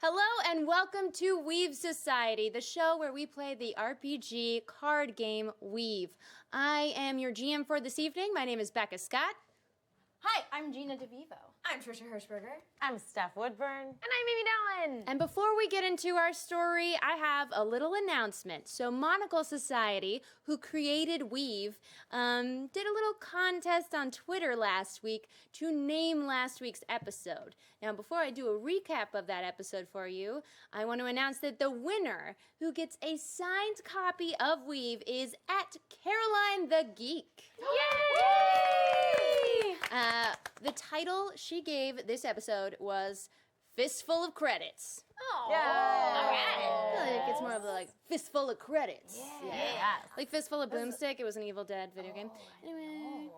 Hello and welcome to Weave Society, the show where we play the RPG card game Weave. I am your GM for this evening. My name is Becca Scott. Hi, I'm Gina DeVivo. I'm Trisha Hirschberger. I'm Steph Woodburn. And I'm Amy Dallen. And before we get into our story, I have a little announcement. So Monocle Society, who created Weave, did a little contest on Twitter last week to name last week's episode. Now, before I do a recap of that episode for you, I want to announce that the winner who gets a signed copy of Weave is at Caroline the Geek. Yay! The title she gave this episode was Fistful of Credits. Oh, Yeah. all right. I feel like it's more of a fistful of credits. Yeah. Like Fistful of Boomstick. It was an Evil Dead video game. Anyway.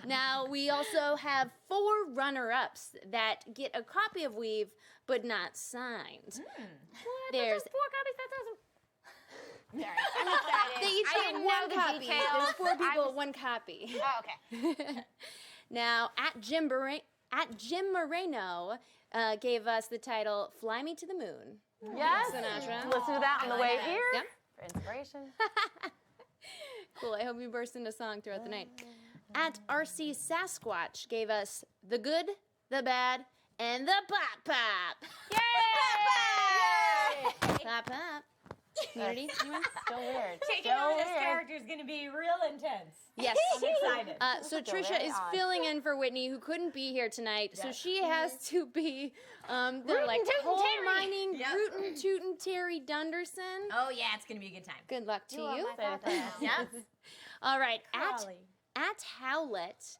Now, we also have 4 runner-ups that get a copy of Weave, but not signed. There's 4 copies? That's awesome. Sorry, I'm excited. They each I get didn't one know the copy. details. There's 4 people, 1 copy. Oh, okay. Now, at Jim Moreno gave us the title "Fly Me to the Moon." Yes. Sinatra. Listen to that on the way that. here Yep. for inspiration. Cool. I hope you burst into song throughout the night. At RC Sasquatch gave us the good, the bad, and the pop pop. Yay! Pop pop. Community, anyone? So weird. Taking so on this weird. character is going to be real intense. Yes. I'm excited. So Feel Trisha very is odd. filling in for Whitney, who couldn't be here tonight. So Yes. she has to be the Rootin' Tootin' coal Terry. mining Yep. Rootin' Tootin' Terry Dunderson. Oh, yeah, it's going to be a good time. Good luck to you. Yes. All right, Crawley. at Howlett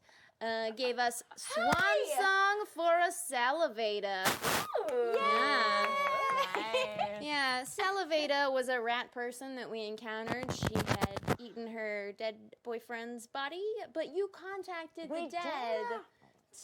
gave us Swan Song for a Salivator. Yeah. Nice. Yeah, Salivata was a rat person that we encountered. She had eaten her dead boyfriend's body, but you contacted the We dead did.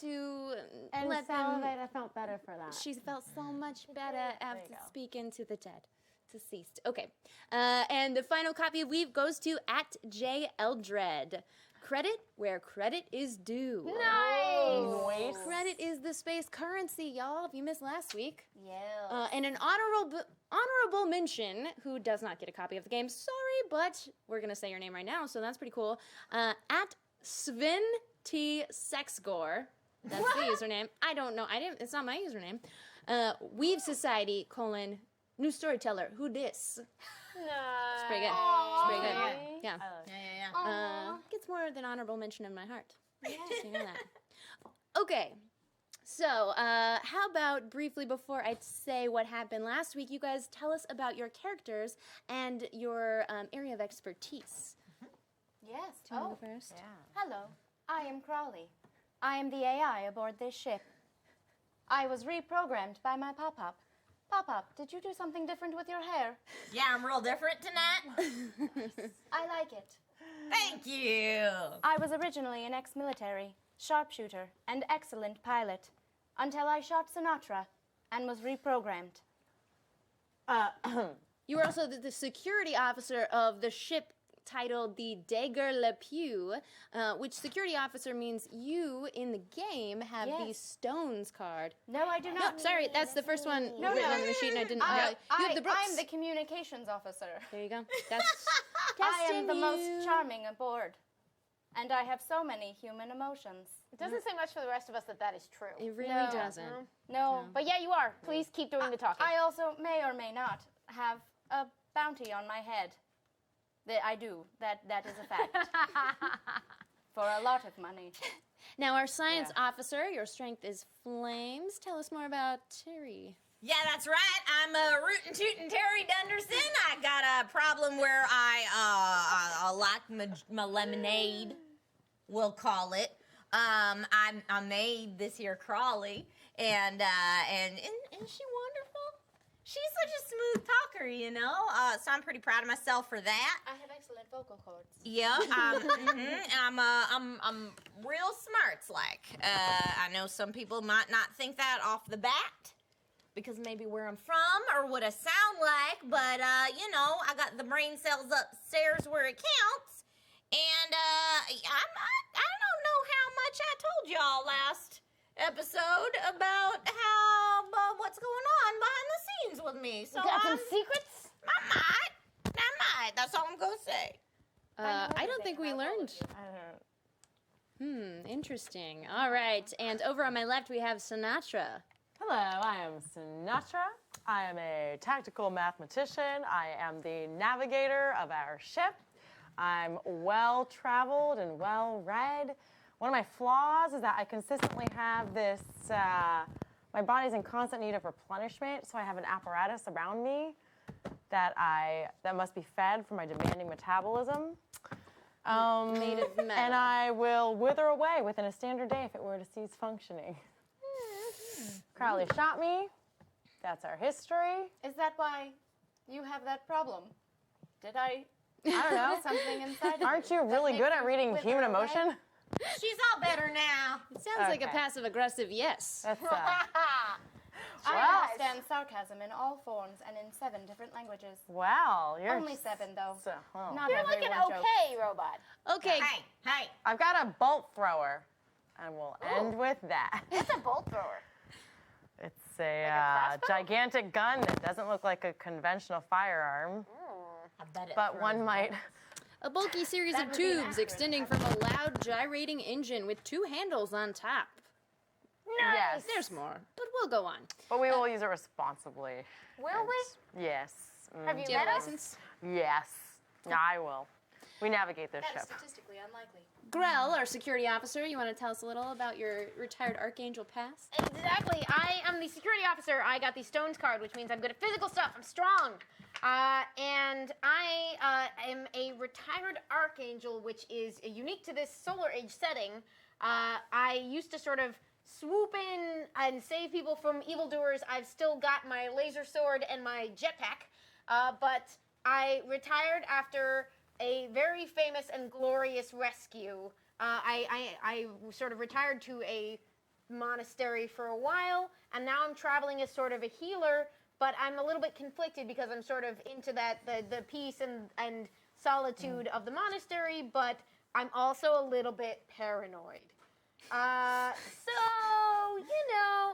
to And let Salivate, them... I felt better for that. She felt so much better after you go. speaking to the dead. Deceased. Okay. And the final copy of Weave goes to at J. Eldred. Credit where credit is due. Nice. Credit is the space currency, y'all, if you missed last week. Yeah. And an honorable mention, who does not get a copy of the game, sorry, but we're going to say your name right now, so that's pretty cool. At Sven T. Sexgore, that's the username. I don't know, it's not my username. Weave Society, new storyteller, who dis? It's pretty good. It's pretty good. Yeah. Yeah. Gets more than honorable mention in my heart. Just so you know that. Okay. So, how about briefly before I say what happened last week, you guys tell us about your characters and your area of expertise. Yes. Do you want to go first? Yeah. Hello. I am Crawley. I am the AI aboard this ship. I was reprogrammed by my pop-up. Pop-up, did you do something different with your hair? Yeah, I'm real different tonight. I like it. Thank you. I was originally an ex-military, sharpshooter, and excellent pilot, until I shot Sinatra and was reprogrammed. You were also the security officer of the ship titled the Dagger Le Pew, which security officer means you, in the game, have Yes. the Stones card. No, I do No, not. sorry, that's the first one No, written no. on the sheet, and I didn't. I, you have the Brooks. I'm the communications officer. There you go. That's I am the testing most you. charming aboard. And I have so many human emotions. It doesn't say much for the rest of us that is true. It really No. doesn't. No, But yeah, you are. Please keep doing the talking. I also may or may not have a bounty on my head. That I do. That is a fact. For a lot of money. Now, our science officer, your strength is flames. Tell us more about Terry. Yeah, that's right. I'm a Rootin' Tootin' Terry Dunderson. I got a problem where I like my lemonade, we'll call it. I made this here Crawley, and is she wonderful? She's such a smooth talker, you know. So I'm pretty proud of myself for that. I have excellent vocal cords. Yeah, I'm real smarts like. I know some people might not think that off the bat because maybe where I'm from or what I sound like, but you know, I got the brain cells upstairs where it counts, and I don't know how much I told y'all last episode about how what's going with me. So Got some secrets? I might. That's all I'm gonna say. I don't think we learned. I don't. Interesting. All right, and over on my left we have Sinatra. Hello, I am Sinatra. I am a tactical mathematician. I am the navigator of our ship. I'm well-traveled and well-read. One of my flaws is that I consistently have this, my body's in constant need of replenishment, so I have an apparatus around me that must be fed for my demanding metabolism. Made of metal. And I will wither away within a standard day if it were to cease functioning. Crowley shot me. That's our history. Is that why you have that problem? Did I I don't know. something inside of you? Aren't you really makes good at you reading wither human away? emotion? She's all better now. It sounds like a Okay. passive-aggressive yes. That's I Wow. understand sarcasm in all forms and in 7 different languages. wow. You're Only 7, though. oh. Not You're like everyone an jokes. okay robot. Okay, Hey. I've got a bolt thrower, and we'll end with that. It's a bolt thrower. It's a crossbow? gigantic gun that doesn't look like a conventional firearm, I bet it but throws one might. a bulky series That of would be an tubes accurate extending from a loud gyrating engine with 2 handles on top. Yes. There's more, but we'll go on. But we will use it responsibly. Will we? Yes. Have you Do you have met a us? license? Yes. I will. We navigate this That is ship. statistically unlikely. Grell, our security officer, you want to tell us a little about your retired Archangel past? Exactly. I am the security officer. I got the Stones card, which means I'm good at physical stuff. I'm strong. And I am a retired archangel, which is unique to this solar age setting. I used to sort of swoop in and save people from evildoers. I've still got my laser sword and my jetpack, but I retired after a very famous and glorious rescue. I sort of retired to a monastery for a while, and now I'm traveling as sort of a healer, but I'm a little bit conflicted because I'm sort of into that the peace and solitude of the monastery, but I'm also a little bit paranoid. So,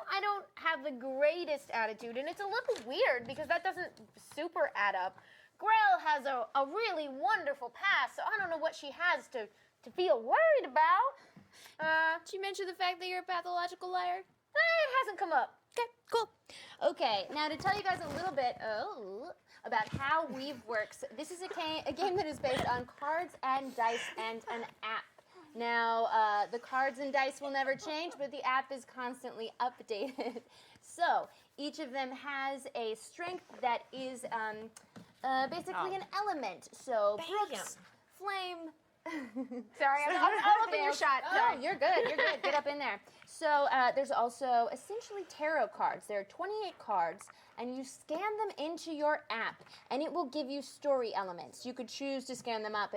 I don't have the greatest attitude, and it's a little weird because that doesn't super add up. Grell has a really wonderful past, so I don't know what she has to feel worried about. Did you mention the fact that you're a pathological liar? It hasn't come up. Okay, cool. Okay, now to tell you guys a little bit about how Weave works, this is a game that is based on cards and dice and an app. Now, the cards and dice will never change, but the app is constantly updated. So, each of them has a strength that is basically an element. So, Brooks, Flame. Sorry, I'm up in your shot. Oh, you're good. You're good. Get up in there. So there's also essentially tarot cards. There are 28 cards, and you scan them into your app, and it will give you story elements. You could choose to scan them up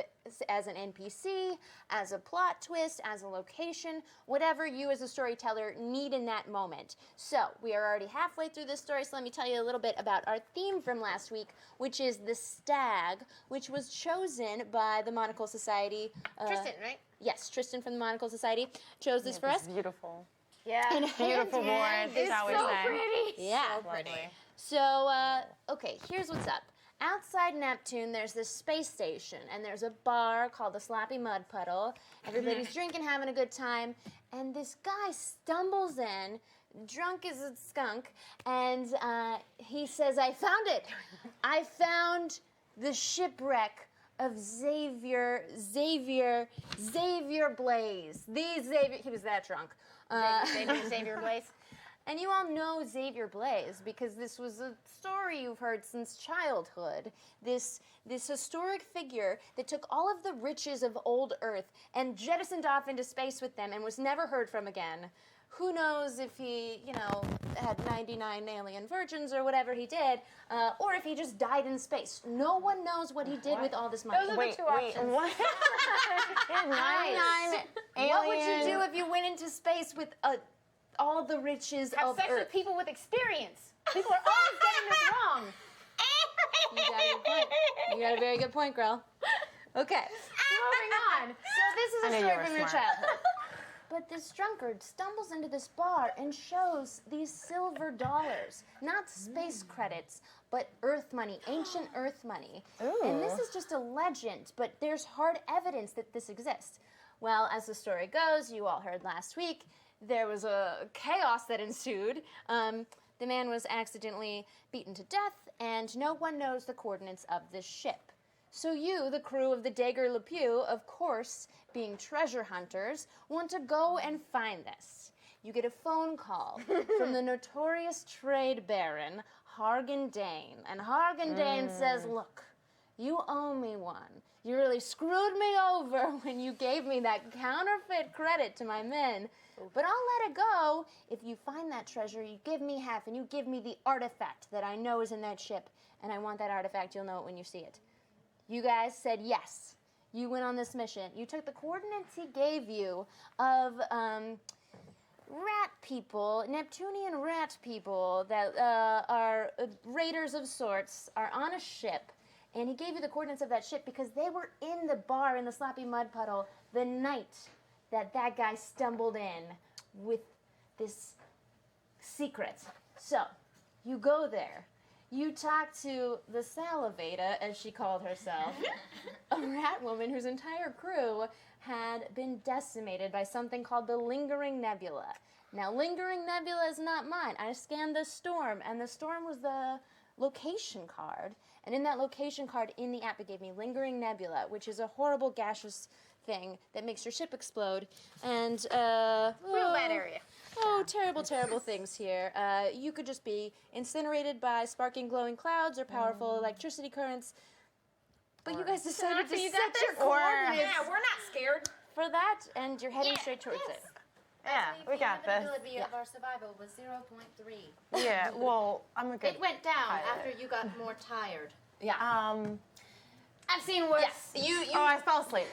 as an NPC, as a plot twist, as a location, whatever you as a storyteller need in that moment. So we are already halfway through this story, so let me tell you a little bit about our theme from last week, which is the stag, which was chosen by the Monocle Society. Tristan, right? Yes, Tristan from the Monocle Society chose this for us. It's beautiful. Yeah. Beautiful board, shall we so say. pretty. Yeah. Lovely. So, okay, here's what's up. Outside Neptune, there's this space station, and there's a bar called the Sloppy Mud Puddle. Everybody's drinking, having a good time, and this guy stumbles in, drunk as a skunk, and he says, I found it. I found the shipwreck of Xavier Blaze. He was that drunk. Xavier Blaze. And you all know Xavier Blaze because this was a story you've heard since childhood. This historic figure that took all of the riches of old Earth and jettisoned off into space with them and was never heard from again. Who knows if he, had 99 alien virgins or whatever he did, or if he just died in space. No one knows what he did with all this money. Those are the two options. What? 99 aliens. What would you do if you went into space with all the riches Have of sex Earth? with people with experience. People are always getting this wrong. You got a good point. You got a very good point, girl. Okay. Moving on. So this is I a knew you story were from your smart. childhood. But this drunkard stumbles into this bar and shows these silver dollars, not space credits, but Earth money, ancient Earth money. And this is just a legend, but there's hard evidence that this exists. Well, as the story goes, you all heard last week, there was a chaos that ensued. The man was accidentally beaten to death, and no one knows the coordinates of this ship. So you, the crew of the Dagger LePew, of course, being treasure hunters, want to go and find this. You get a phone call from the notorious trade baron, Hargan Dane. And Hargan Dane says, look, you owe me one. You really screwed me over when you gave me that counterfeit credit to my men. But I'll let it go. If you find that treasure, you give me half, and you give me the artifact that I know is in that ship. And I want that artifact. You'll know it when you see it. You guys said yes. You went on this mission. You took the coordinates he gave you of rat people, Neptunian rat people that are raiders of sorts, are on a ship. And he gave you the coordinates of that ship because they were in the bar in the sloppy mud puddle the night that guy stumbled in with this secret. So, you go there. You talk to the Salivata, as she called herself, a rat woman whose entire crew had been decimated by something called the Lingering Nebula. Now, Lingering Nebula is not mine. I scanned the storm, and the storm was the location card. And in that location card in the app, it gave me Lingering Nebula, which is a horrible gaseous thing that makes your ship explode. And, Real bad area. Oh, terrible, terrible things here. You could just be incinerated by sparking glowing clouds or powerful electricity currents. But you guys decided to you set got your this? coordinates Yeah, we're not scared. for that, and you're heading straight towards it. Yeah, we got this. The inevitability of our survival was 0.3. Yeah, well, I'm a good. It went down pilot. after you got more tired. Yeah. I've seen worse. You Oh, I fell asleep.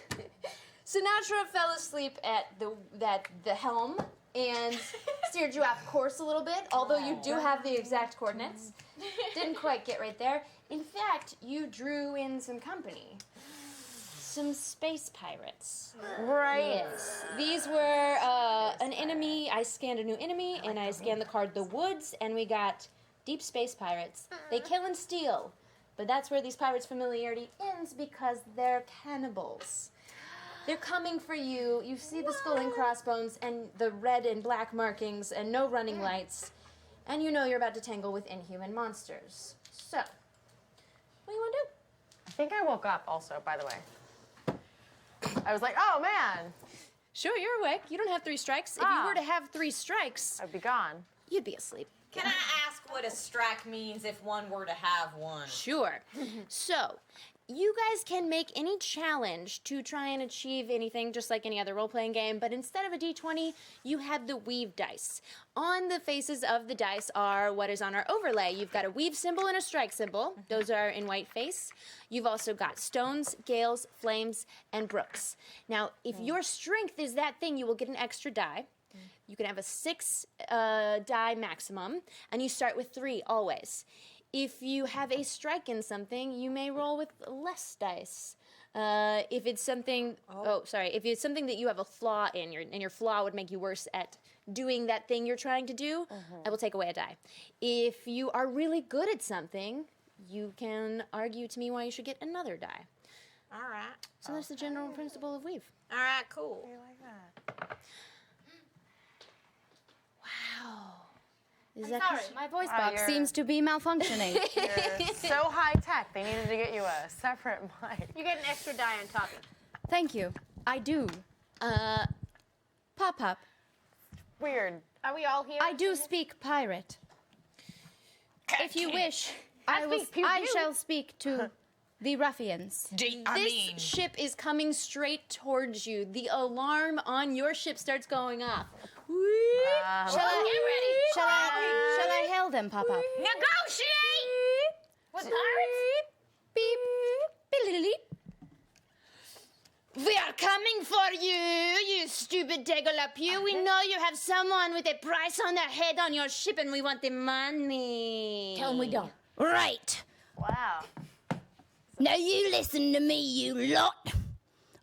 Sinatra fell asleep at the helm and steered you off course a little bit, although you do have the exact coordinates. Didn't quite get right there. In fact, you drew in some company. Some space pirates. Right. Yes. These were an enemy. I scanned a new enemy, and I scanned the card The Woods, and we got deep space pirates. They kill and steal, but that's where these pirates' familiarity ends because they're cannibals. They're coming for you. You see the skull and crossbones and the red and black markings and no running lights, and you know you're about to tangle with inhuman monsters. So, what do you want to do? I think I woke up also, by the way. I was like, oh man, Sure, you're awake. You don't have 3 strikes. If you were to have 3 strikes, I'd be gone. you'd be asleep. Can I ask what a strike means if one were to have one? Sure. So, you guys can make any challenge to try and achieve anything, just like any other role-playing game, but instead of a d20, you have the weave dice. On the faces of the dice are what is on our overlay. You've got a weave symbol and a strike symbol. Those are in white face. You've also got stones, gales, flames, and brooks. Now, if your strength is that thing, you will get an extra die. You can have a 6 die maximum, and you start with 3 always. If you have a strike in something, you may roll with less dice. If it's something, if it's something that you have a flaw in, your flaw would make you worse at doing that thing you're trying to do, I will take away a die. If you are really good at something, you can argue to me why you should get another die. All right. So that's the general principle of weave. All right, cool. You like that? Wow. I'm sorry, my voice Wow, box you're- seems to be malfunctioning. You're so high tech. They needed to get you a separate mic. You get an extra die on talking. Thank you. I do. Pop-up. Weird. Are we all here? I do speak pirate. If you wish, I speak pew-pew. shall speak to the ruffians. This ship is coming straight towards you. The alarm on your ship starts going off. Shall I hail them, Pop-up? Negotiate! With pirates? Beep. Beep. We are coming for you, you stupid Degolapew. We know you have someone with a price on their head on your ship, and we want the money. Tell 'em we don't. Right. Wow. Now you listen to me, you lot.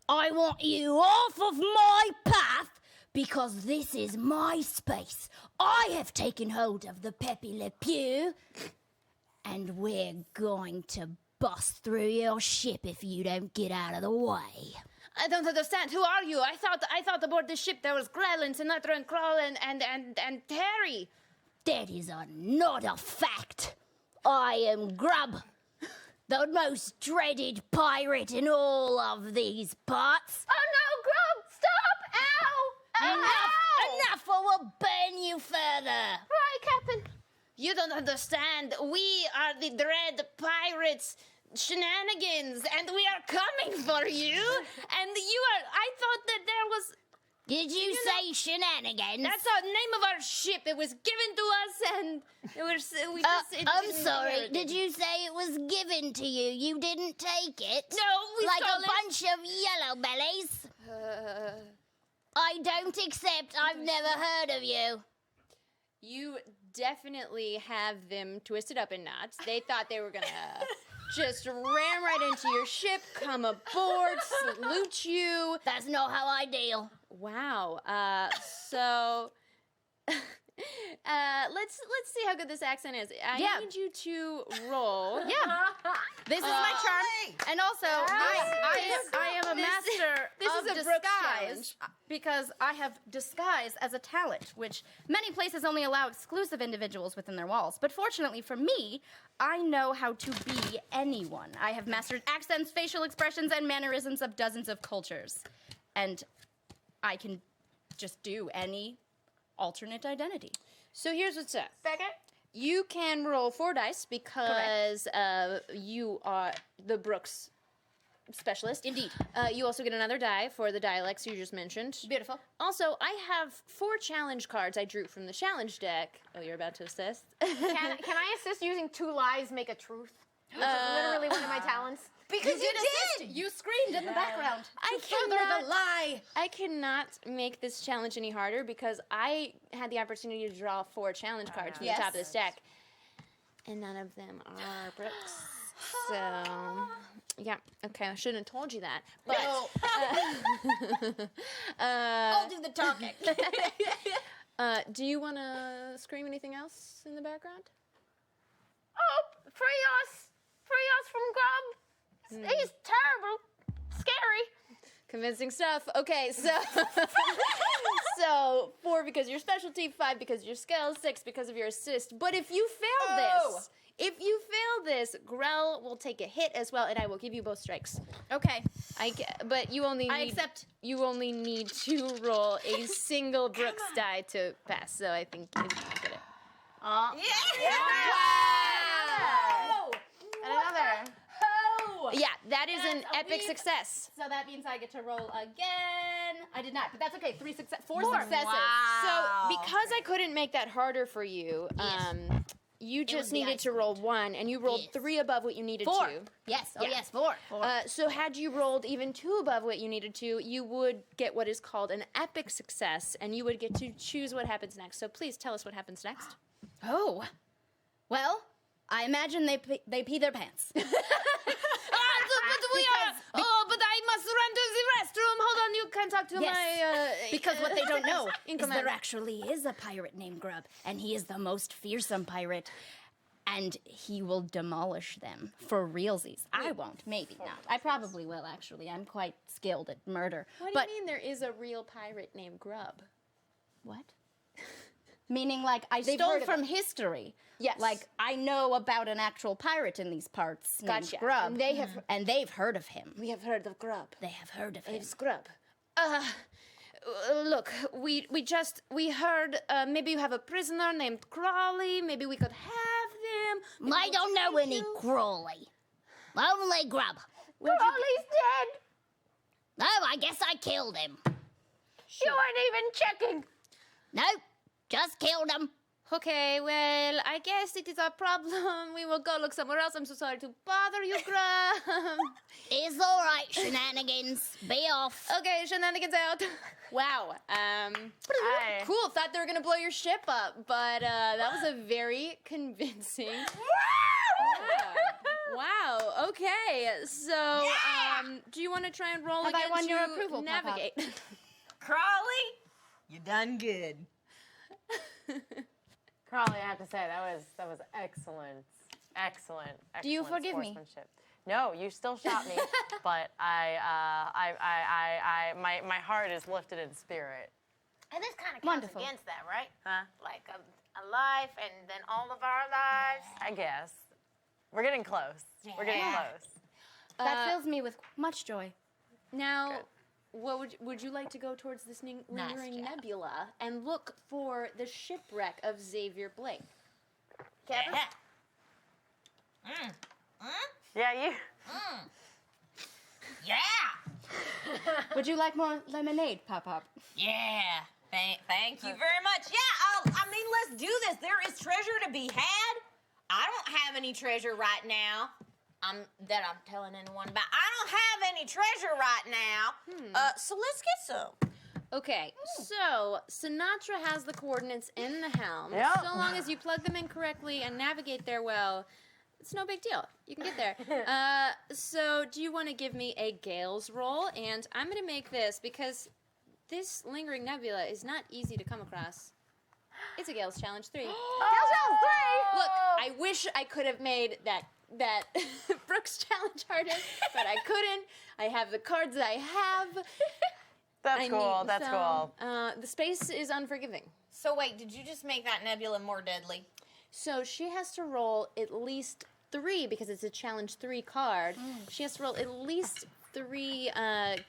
I want you off of my path because this is my space. I have taken hold of the Pepe Le Pew, and we're going to bust through your ship if you don't get out of the way. I don't understand. Who are you? I thought aboard the ship there was Grell and Sinatra and Kroll and Terry. That is not a fact. I am Grub, the most dreaded pirate in all of these parts. Oh no, Grub! Stop! Ow! Enough, or we'll burn you further. Right, Captain. You don't understand. We are the Dread Pirates Shenanigans, and we are coming for you. And you are. I thought that there was. Did you say shenanigans? That's the name of our ship. It was given to us, and I'm sorry. Did you say it was given to you? You didn't take it? No, we like stole a bunch of yellow bellies. it. I don't accept. I've never heard of you. You definitely have them twisted up in knots. They thought they were gonna just ram right into your ship, come aboard, salute you. That's not how I deal. Wow. So let's see how good this accent is. I need you to roll. Yeah. This is my charm. And also, I am a master of is a Brooks disguise challenge. because I have disguise as a talent, which many places only allow exclusive individuals within their walls. But fortunately for me, I know how to be anyone. I have mastered accents, facial expressions, and mannerisms of dozens of cultures. And I can just do any alternate identity. So here's what's up. Second. You can roll 4 dice because you are the Brooks specialist. Indeed. You also get another die for the dialects you just mentioned. Beautiful. Also, I have 4 challenge cards I drew from the challenge deck. Oh, you're about to assist? Can I assist using 2 lies make a truth? Which is literally one of my talents. Because you did. You screamed in the background. I Further the lie. I cannot make this challenge any harder because I had the opportunity to draw 4 challenge cards from the top of this deck. And none of them are Brooks. So, yeah. Okay, I shouldn't have told you that. But I'll do the talking. do you want to scream anything else in the background? Oh, free us from Grub. He's terrible, scary. Convincing stuff. Okay, so so 4 because of your specialty, 5 because of your skill, 6 because of your assist. But if you fail this, Grell will take a hit as well, and I will give you both strikes. Okay. But you only I need, accept. You only need to roll a single Brooks die to pass. So I think you get it. Wow. And another. Yeah, that is an That's a epic weave. success. So that means I get to roll again. I did not, but that's okay. 4 More. successes. So because I couldn't make that harder for you, you just was the needed to roll 1, and you rolled Yes. 3 above what you needed 4. to. Yes. Oh, Yeah. yes. 4. So had you rolled even 2 above what you needed to, you would get what is called an epic success, and you would get to choose what happens next. So please tell us what happens next. Oh. Well, I imagine they pee their pants. But I must run to the restroom. Hold on, you can talk to Yes. my... Because what they don't know In is command. there actually is a pirate named Grub, and he is the most fearsome pirate, and he will demolish them for realsies. I won't, maybe not. I probably will, actually. I'm quite skilled at murder. What do but you mean there is a real pirate named Grub? what? Meaning, like, I They've stole heard of from him. history. Yes. Like, I know about an actual pirate in these parts named Gotcha. Grub, and they've heard of him. We have heard of Grub. They have heard of him. It's Grub. Look, we heard maybe you have a prisoner named Crawley. Maybe we could have them. Maybe I we'll don't know take any you. Crawley. Only Grub. Crawley's dead. Oh, I guess I killed him. You weren't even checking. Nope, just killed him. Okay, well, I guess it is our problem. We will go look somewhere else. I'm so sorry to bother you, Grub. It's all right, shenanigans. Be off. Okay, shenanigans out. Wow. Cool. Thought they were gonna blow your ship up, but that was a very convincing. Wow. Okay. So, do you want to try and roll Have I again won to your approval, Papa? navigate? Crawley, You done good. Carly, I have to say that was excellent. Excellent. Do you forgive me? sportsmanship. No, you still shot me, but my heart is lifted in spirit. And this kind of counts Wonderful. against that, right? Huh? Like a life and then all of our lives. I guess. We're getting close. We're getting Yeah. close. That fills me with much joy. Now, what would you like to go towards this lingering job. nebula and look for the shipwreck of Xavier Blake? Captain? Yeah. Yeah, you. Yeah. Would you like more lemonade, Pop-Pop? Yeah. Thank you very much. Yeah, I mean, let's do this. There is treasure to be had. I don't have any treasure right now. That I'm telling anyone about. I don't have any treasure right now. So let's get some. Okay, so Sinatra has the coordinates in the helm. Yep. So long as you plug them in correctly and navigate there well, it's no big deal. You can get there. So do you want to give me a Gales roll? And I'm going to make this because this lingering nebula is not easy to come across. It's a Gales Challenge 3. Gales Challenge 3! Look, I wish I could have made that Brooks Challenge harder, but I couldn't. I have the cards that I have. That's cool. That's cool. The space is unforgiving. So wait, did you just make that nebula more deadly? So she has to roll at least 3 because it's a challenge 3 card. She has to roll at least 3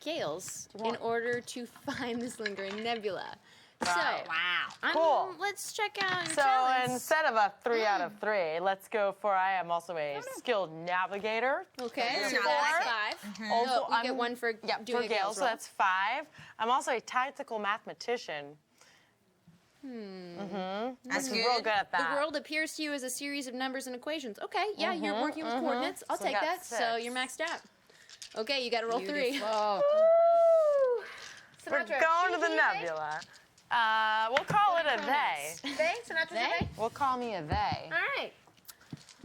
gales in order to find this lingering nebula. So, Wow. Cool. Let's check out your So talents. instead of a 3 out of 3, let's go for I am also a skilled navigator. Okay, Yeah. so I that's like 5. Also, No, you get 1 for doing for a Gale, Gales so roll. that's 5. I'm also a tactical mathematician. That's I'm real good at that. The world appears to you as a series of numbers and equations. Okay, yeah, you're working with coordinates. I'll So I take got that. So 6. you're maxed out. Okay, you got to roll 3. Oh. We're Sinatra, going to the she, he, they? nebula. We'll call it a they. They? Sinatra, they? We'll call me a they. All right.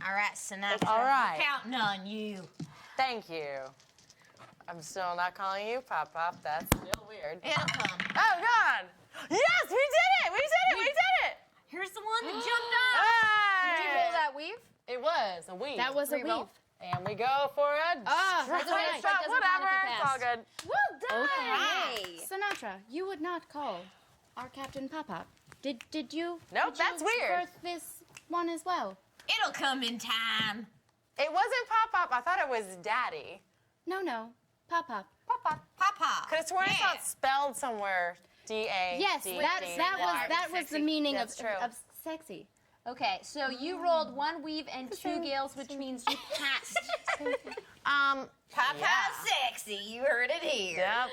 All right, Sinatra. All right. We're counting on you. Thank you. I'm still not calling you Pop Pop. That's still weird. It'll come. Oh, God. Yes, we did it. We did it. We did it. Here's the one that jumped up. Did you roll Hey. that weave? It was a weave. That was a Reroll. weave. And we go for a Ah, straight that's right. shot. Doesn't Whatever. count if you It's all pass. good. Well done. Hey. Sinatra, you would not call our Captain Pop-Pop. Did you? Nope, did you that's weird. birth this one as well? It'll come in time. It wasn't Pop Pop. I thought it was Daddy. No. Pop-Pop. Pop Pop. Papa. Could have sworn I saw it spelled somewhere. D-A. Yes, D- that D- that was the meaning That's true. of sexy. Okay, so you rolled 1 weave and 2 gales, which means you passed. Papa's Yeah. sexy. You heard it here. Yep.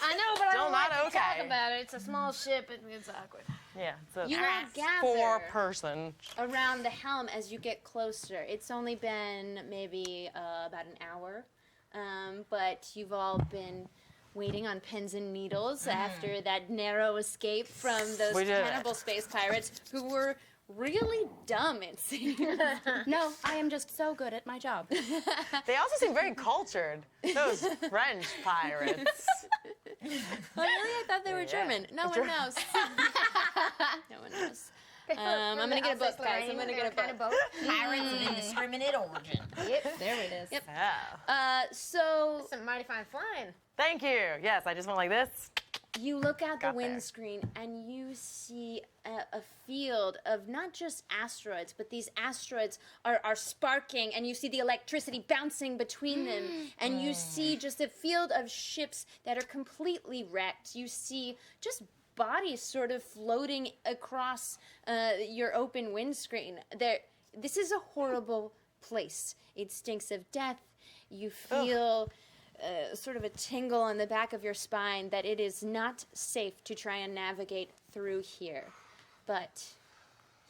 I know, but I Still don't not like to talk okay. about it. It's a small ship. It's awkward. Yeah. It's a You all gather 4-person. around the helm as you get closer. It's only been maybe about an hour, but you've all been waiting on pins and needles after that narrow escape from those We did it. cannibal space pirates who were really dumb, it seems. No, I am just so good at my job. They also seem very cultured. Those French pirates. Oh, really? I thought they were German. No one knows. No one knows. I'm going to get a book, guys. I'm going to get a book. Pirates of indiscriminate origin. Yep. There it is. Yep. Yeah. So Some mighty fine flying. Thank you. Yes, I just went like this. you look out the Got there. windscreen and you see a field of not just asteroids, but these asteroids are sparking, and you see the electricity bouncing between them, and you see just a field of ships that are completely wrecked. You see just bodies sort of floating across your open windscreen. This is a horrible place. It stinks of death. You feel sort of a tingle on the back of your spine that it is not safe to try and navigate through here. But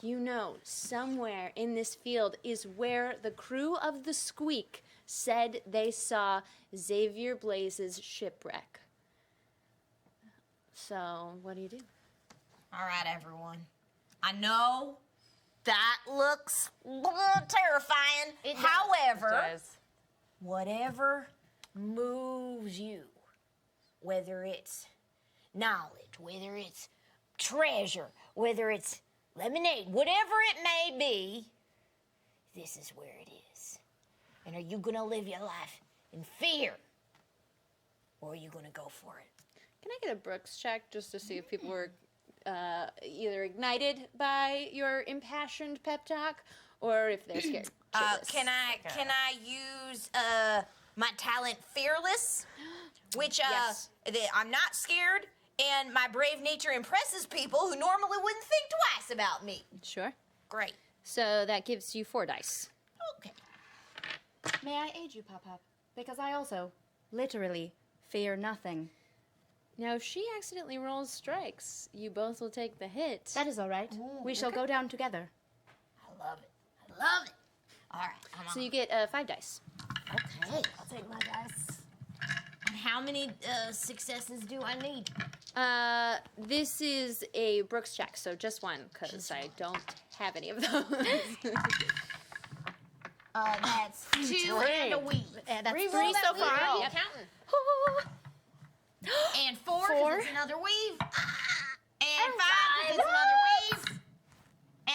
you know, somewhere in this field is where the crew of the Squeak said they saw Xavier Blaze's shipwreck. So, what do you do? All right, everyone. I know that looks terrifying. It does. However, Does. whatever moves you, whether it's knowledge, whether it's treasure, whether it's lemonade, whatever it may be, this is where it is. And are you going to live your life in fear? Or are you going to go for it? Can I get a Brooks check just to see if people were either ignited by your impassioned pep talk or if they're scared? Can I use my talent Fearless, which Yes. I'm not scared, and my brave nature impresses people who normally wouldn't think twice about me. Sure. Great. So that gives you 4 dice. Okay. May I aid you, Pop-Pop? Because I also, literally, fear nothing. Now, if she accidentally rolls strikes, you both will take the hit. That is all right. We shall go down together. I love it. I love it. All right. I'm So on. you get 5 dice. Okay. I'll take my dice. And how many successes do I need? This is a Brooks check, so just one, because I don't have any of those. That's 2 and a weave. That's Reroll 3 that so wheel. far. Keep Yep. counting. And 4, 4. because it's another weave. And 5, because it's another weave.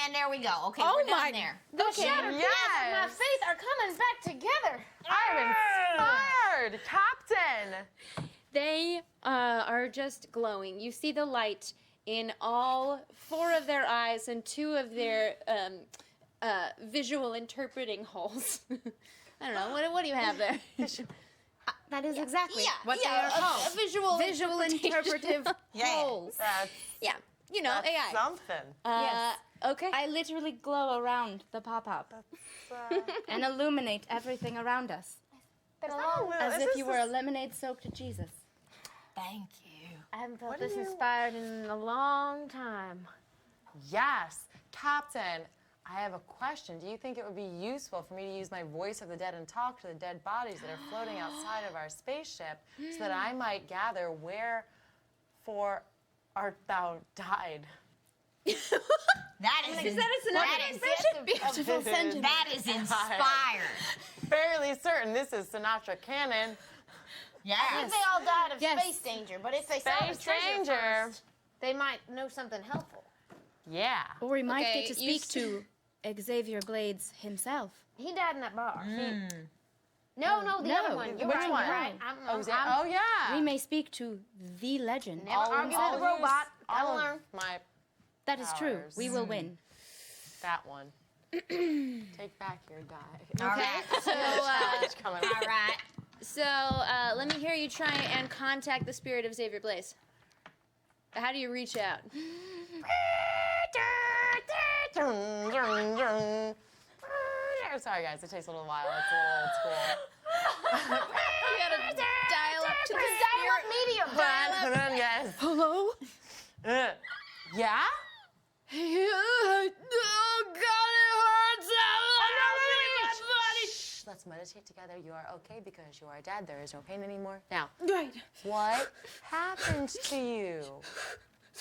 And there we go. Okay, we're done there. The shattered pieces of my Yes. faith are coming back together. I'm inspired, Captain. They are just glowing. You see the light in all 4 of their eyes and 2 of their visual interpreting holes. I don't know. What do you have there? That is exactly Yeah, what yeah, they are called. A visual Visual interpretive Yeah. holes. That's, Yeah, you know, that's AI. something. Yes. Okay. I literally glow around the pop-up and illuminate everything around us. As if you were a lemonade-soaked Jesus. Thank you. I haven't felt this inspired in a long time. Yes, Captain. I have a question. Do you think it would be useful for me to use my voice of the dead and talk to the dead bodies that are floating outside of our spaceship so that I might gather wherefore art thou died? That is inspired. Fairly certain this is Sinatra canon. Yeah. I think they all died of Yes. space danger, but if they saw the Space treasure danger. first, they might know something helpful. Yeah. Or we might Okay, get to you speak to Xavier Blades himself. He died in that bar. No, the No. other one. You're Which right. one? You're right. Oh, yeah. We may speak to the legend. Never argue with a robot. Gotta all learn. of my That is true. powers. We will win. that one. Take back your die. All right. So, Challenge coming up. All right. so let me hear you try and contact the spirit of Xavier Blaze. How do you reach out? Sorry, guys. It takes a little while. It's a little old school. You gotta dial up to the Dial-up medium. Yes. Hello? Yeah? Oh God, it hurts. Shh, let's meditate together. You are okay because you are dead. There is no pain anymore. Now, Right. what happened to you?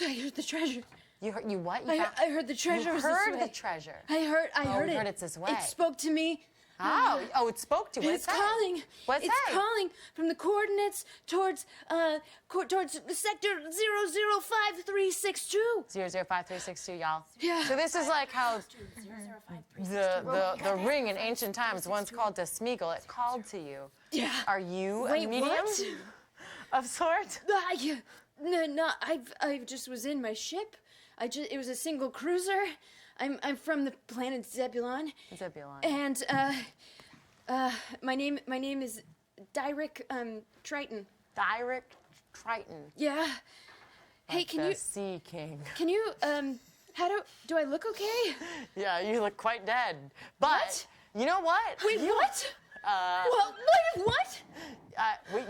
I heard the treasure. You heard you what? You I heard the treasure you was heard this the way. treasure. I heard you it. heard it's this way. It spoke to me. Oh, it spoke to you. It's calling. What's It's that? calling from the coordinates towards sector 005362. 005362, y'all. Yeah. So this is like how the ring in ancient times, once called to Smeagol, it called to you. Yeah. Are you Wait, a medium what? of sort? No, I just was in my ship. It was a single cruiser. I'm from the planet Zebulon. Zebulon. And my name is Dyrick Triton. Dyrick Triton. Yeah. Hey, Like the Sea King. can you how do I look okay? Yeah, you look quite dead. But you know what? Wait, what? What?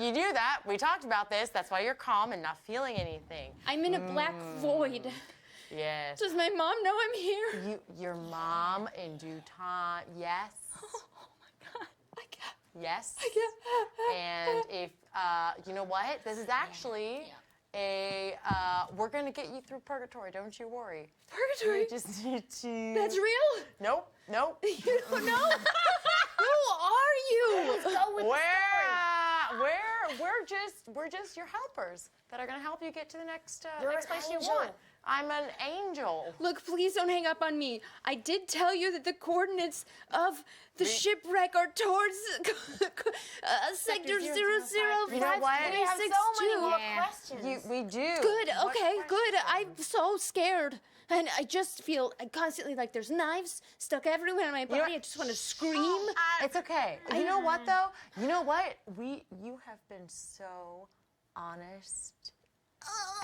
You do that. We talked about this. That's why you're calm and not feeling anything. I'm in a black void. Yes. Does my mom know I'm here? Your mom in due time. Yes. Oh my God. Yes. I can't. And if you know what, this is actually we're gonna get you through purgatory. Don't you worry. Purgatory? You just need to. That's real? Nope. You don't know? Who are you? We're just your helpers that are gonna help you get to the next You're next an place you angel. want. I'm an angel. Look, please don't hang up on me. I did tell you that the coordinates of the shipwreck are towards sector 005. You know what? We have so many more questions. We do. Good, okay, good. I'm so scared. And I just feel constantly like there's knives stuck everywhere in my body. I just want to scream. It's okay. You know what, though? You know what? You have been so honest.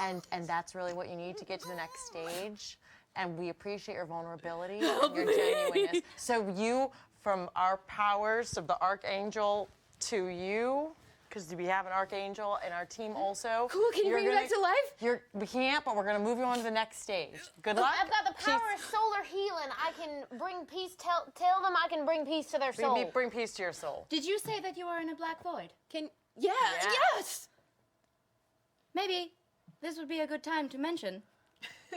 And that's really what you need to get to the next stage. And we appreciate your vulnerability, and your genuineness. So you, from our powers of the Archangel to you, because we have an Archangel in our team also. Cool, can you bring me back to life? We can't, but we're going to move you on to the next stage. Good luck. I've got the power of solar healing. I can bring peace. Tell them I can bring peace to their soul. Bring peace to your soul. Did you say that you are in a black void? Yes! Maybe this would be a good time to mention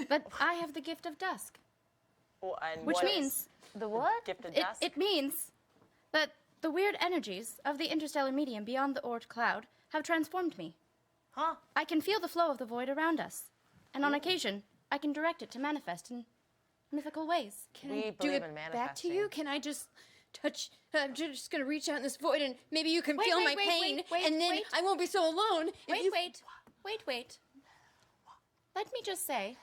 that I have the gift of dusk. Well, and Which what is means the what? Gift of dusk? it means that the weird energies of the interstellar medium beyond the Oort cloud have transformed me. Huh? I can feel the flow of the void around us, and on occasion, I can direct it to manifest in mythical ways. Can We I do believe it in back to you? manifesting. Can I just touch? I'm just gonna reach out in this void, and maybe you can Wait, feel wait, my wait, pain, wait, and then wait. I won't be so alone. Wait. Let me just say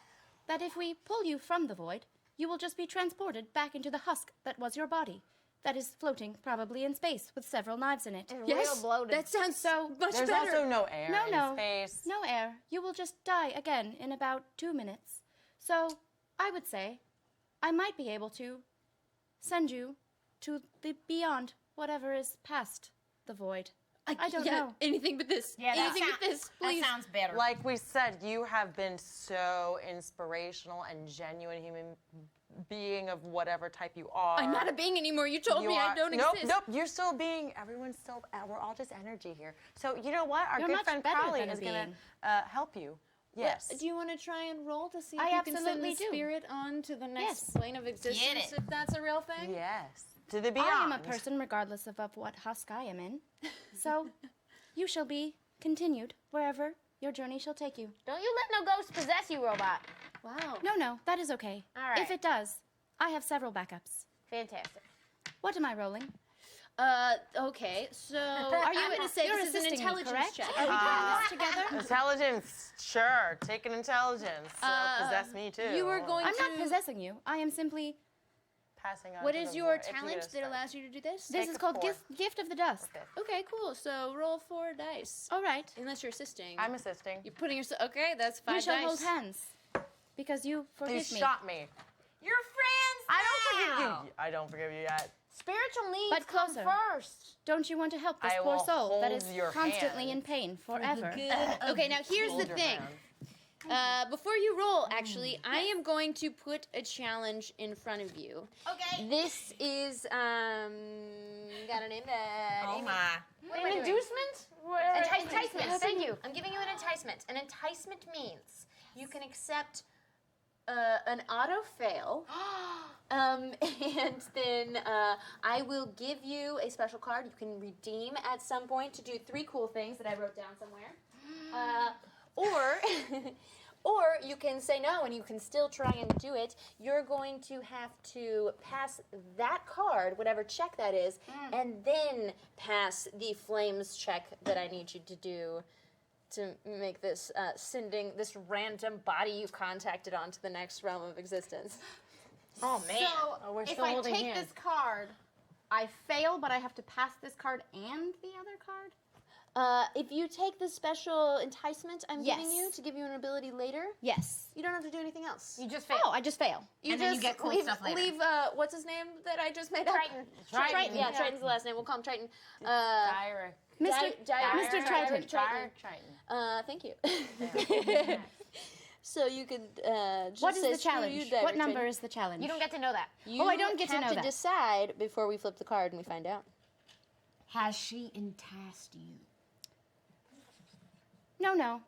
that if we pull you from the void, you will just be transported back into the husk that was your body, that is floating probably in space with several knives in it. Yes, Real bloated. that sounds so much There's better. also no air No, in space. no air. You will just die again in about 2 minutes. So I would say I might be able to send you to the beyond, whatever is past the void. I don't know. Anything but this. Yeah, anything but this, please. That sounds better. Like we said, you have been so inspirational and genuine human being of whatever type you are. I'm not a being anymore. You told You me I are- don't nope, exist. Nope, you're still a being. Everyone's still, we're all just energy here. So you know what? Our You're good much friend better Crowley than a is going being. to help you. Yes. Do you want to try and roll to see if I you can send absolutely the do. spirit on to the next Yes. plane of existence, it. if that's a real thing? Yes. To the beyond. I am a person regardless of what husk I am in. So you shall be continued wherever your journey shall take you. Don't you let no ghost possess you, robot. Wow. No, that is okay. All right. If it does, I have several backups. Fantastic. What am I rolling? Okay, so are you going to say You're this is an assisting me, intelligence correct? check? Are we doing this together? Intelligence, sure. Take an intelligence. Possess me too. You were going I'm to... not possessing you. I am simply. Passing on What to is the your void, if you get talent a that strike. allows you to do this? This Take is a called 4. gift of the dusk. Okay, cool. So roll 4 dice. All right. Unless you're assisting. I'm assisting. You're putting yourself... Okay, that's 5 We shall dice. hold hands. Because you You forgive me. shot me. You're friends I don't now. forgive you. I don't forgive you yet. Spiritual needs But come closer. first. Don't you want to help this I poor will soul that hold is your constantly hand. in pain forever? Okay, now here's the Hold your thing. hand. Before you roll, actually, I am going to put a challenge in front of you. Okay. This is, got a name that... Oh Amy- my. What am I doing? Inducement? Enticement. Thank you. I'm giving you an enticement. An enticement means you can accept an auto fail, and then I will give you a special card you can redeem at some point to do 3 cool things that I wrote down somewhere. Or you can say no and you can still try and do it. You're going to have to pass that card, whatever check that is, and then pass the flames check that I need you to do to make this sending this random body you contacted onto the next realm of existence. Oh man. So, we're if still I holding take hands. this card, I fail, but I have to pass this card and the other card? If you take the special enticement I'm giving Yes. you to give you an ability later, Yes. you don't have to do anything else. You just fail. Oh, I just fail. You And just then you get cool leave, stuff later. leave what's his name that I just made up? Triton. Triton. Yeah, Triton's the last name. We'll call him Triton. Direct. Mr. Triton. Triton. Thank you. So you could just What is say, the "Screw challenge? you, Direct What number Triton." is the challenge? You don't get to know that. You I don't get to have know that. decide before we flip the card and we find out. Has she enticed you? No.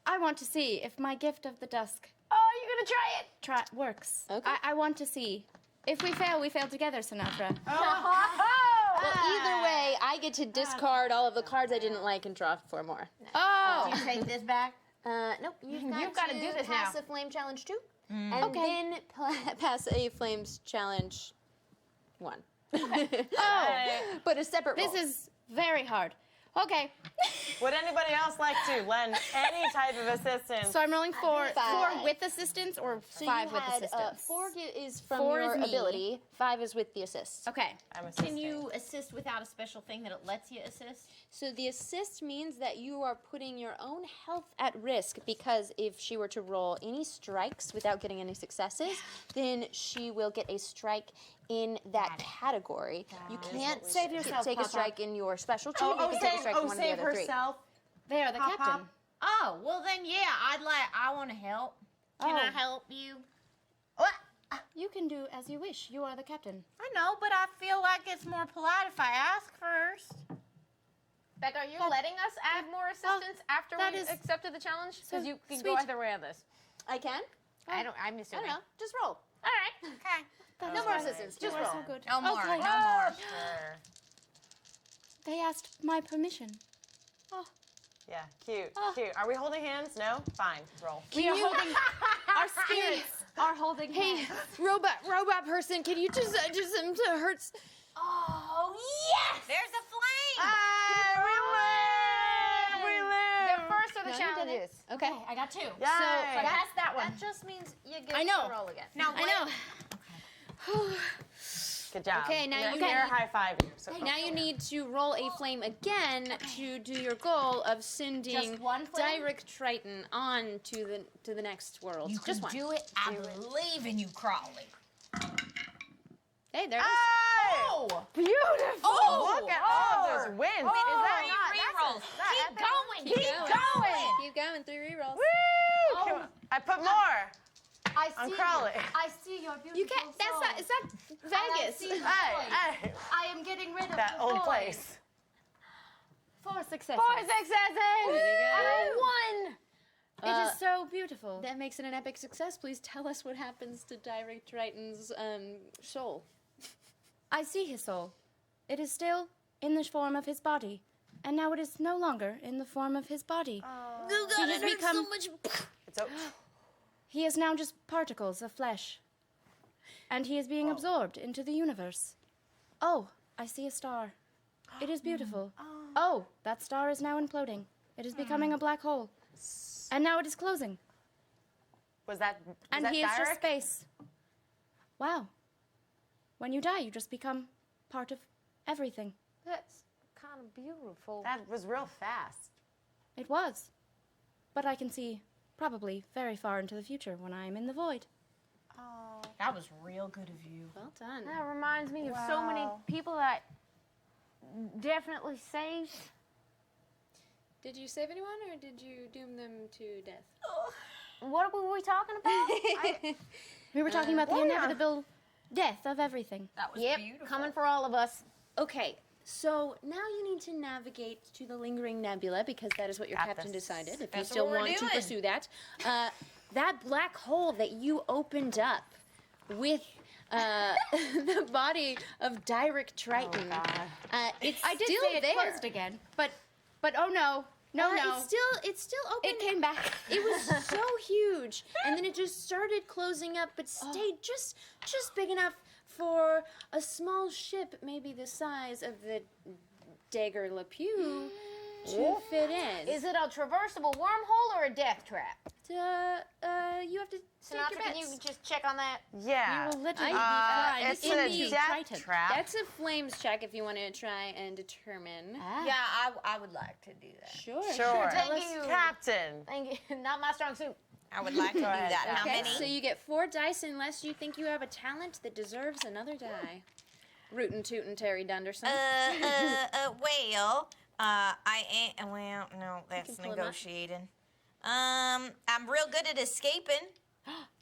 I want to see if my gift of the dusk Oh, you're going to try it? works. Okay. I want to see. If we fail together, Sinatra. Well, either way, I get to discard all of the cards I didn't like and draw 4 more. Oh! Do you take this back? Nope. You've You've got gotta to do this pass now. a flame challenge 2, and then pass a flames challenge 1. But a separate This roll. is very hard. Okay. Would anybody else like to lend any type of assistance? So I'm rolling 4. 5. 4 with assistance or So 5 you with had, assistance? 4 is from 4 your is me. ability. 5 is with the assist. Okay. I'm assisting. Can you assist without a special thing that it lets you assist? So the assist means that you are putting your own health at risk, because if she were to roll any strikes without getting any successes, then she will get a strike in that category. You can't Save yourself, take a Papa. strike in your specialty. You can take a save, strike in one of the save other 3. herself. They are the Pop, captain. pop. Oh, well then, yeah, I want to help. Can I Oh. help you? What? You can do as you wish. You are the captain. I know, but I feel like it's more polite if I ask first. Beck, are you letting us add more assistance after that we is accepted the challenge? Because you can go sweet. either way on this. I can? I'm I don't assuming. know. Just roll. All right. Okay. No more assistance. Just You are roll. so good. No more. Okay. No more. They asked my permission. Yeah, cute, cute. Are we holding hands? No? Fine, roll. We are holding. Our spirits are holding Hey, hands. robot person, can you just hurts? Oh, yes! There's a flame! We The live! first of the No, you did it. challenges. Okay. I got 2. Yay. So that's that one. That just means you get I know. to roll again. Now, I know. Good job. Okay, now you Air need- high five you. So Now you need to roll a flame again to do your goal of sending Just one flame? Direct Triton on to the next world. You Just can one. do it. I believe in you, Crawley. Hey, there it is. Oh! beautiful! Look at all of this wind. Wait, is that Oh, not re-rolls? Keep going. Keep going. going. Keep going. 3 rerolls. Woo! Come on. I put more. I I'm see crawling. I see your beautiful You can't. That's not. It's not Vegas. see- Hey, I am getting rid of that the old void. place. 4 successes. 4 successes. There you One. It is so beautiful. That makes it an epic success. Please tell us what happens to Direct Triton's soul. I see his soul. It is still in the form of his body, and now it is no longer in the form of his body. He has become. It's o- He is now just particles of flesh, and he is being absorbed into the universe. Oh, I see a star. It is beautiful. Oh, that star is now imploding. It is becoming a black hole, and now it is closing. was that And that he is just Direct? space. Wow. When you die, you just become part of everything. That's kind of beautiful. That was real fast. It was. But I can see probably very far into the future when I am in the void. That was real good of you. Well done. That reminds me of so many people that I definitely saved. Did you save anyone, or did you doom them to death? What were we talking about? We were talking about the inevitable death of everything. That was Yep, beautiful. coming for all of us. Okay, so now you need to navigate to the Lingering Nebula, because that is what your Got captain this. decided. If you That's still what we're want to doing. pursue that, that black hole that you opened up with the body of Direct Triton, it's I did still say it there. closed again, but oh no, no. It's still open. It came back. It was so huge, and then it just started closing up, but stayed just big enough for a small ship, maybe the size of the Dagger LePew, to fit in. Is it a traversable wormhole or a death trap? You have to take your Sinatra, can bets. you just check on that? Yeah. You will literally be I- fine it's in a the death Triton. trap. That's a flames check if you want to try and determine. Yeah, I would like to do that. Sure. Sure. Thank you. Captain. Thank you. Not my strong suit. I would like to do ahead, that. How Okay, many? so you get 4 dice unless you think you have a talent that deserves another die. Rootin' tootin' Terry Dunderson. Well, I ain't. Well, no, that's pull 'em up. negotiating. I'm real good at escaping.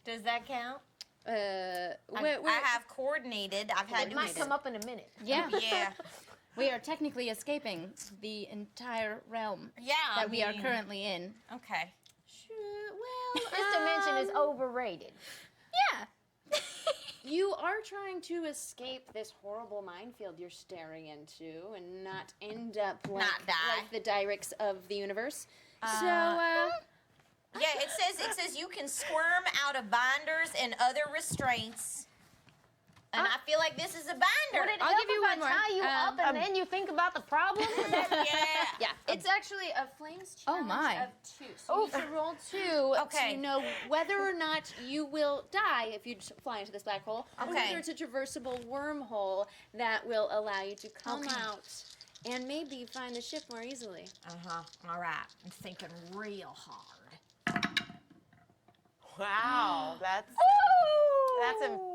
Does that count? Where, I have coordinated. I've had It to. might come up in a minute. Yeah, Yeah, we are technically escaping the entire realm yeah. that we are currently in. Okay. Sure, well, This dimension is overrated. Yeah. you are trying to escape this horrible minefield you're staring into and not end up like, Not die. like the Directs of the universe. So, Yeah, it says you can squirm out of binders and other restraints. And I feel like this is a binder. Would it I'll help give you if one more. I tie you up and then you think about the problem? Yeah. It's actually a flames Oh, challenge my. of 2. So you need to roll 2 Okay. to know whether or not you will die if you fly into this black hole, or Okay. whether it's a traversable wormhole that will allow you to come out and maybe find the ship more easily. All right. I'm thinking real hard. Wow, that's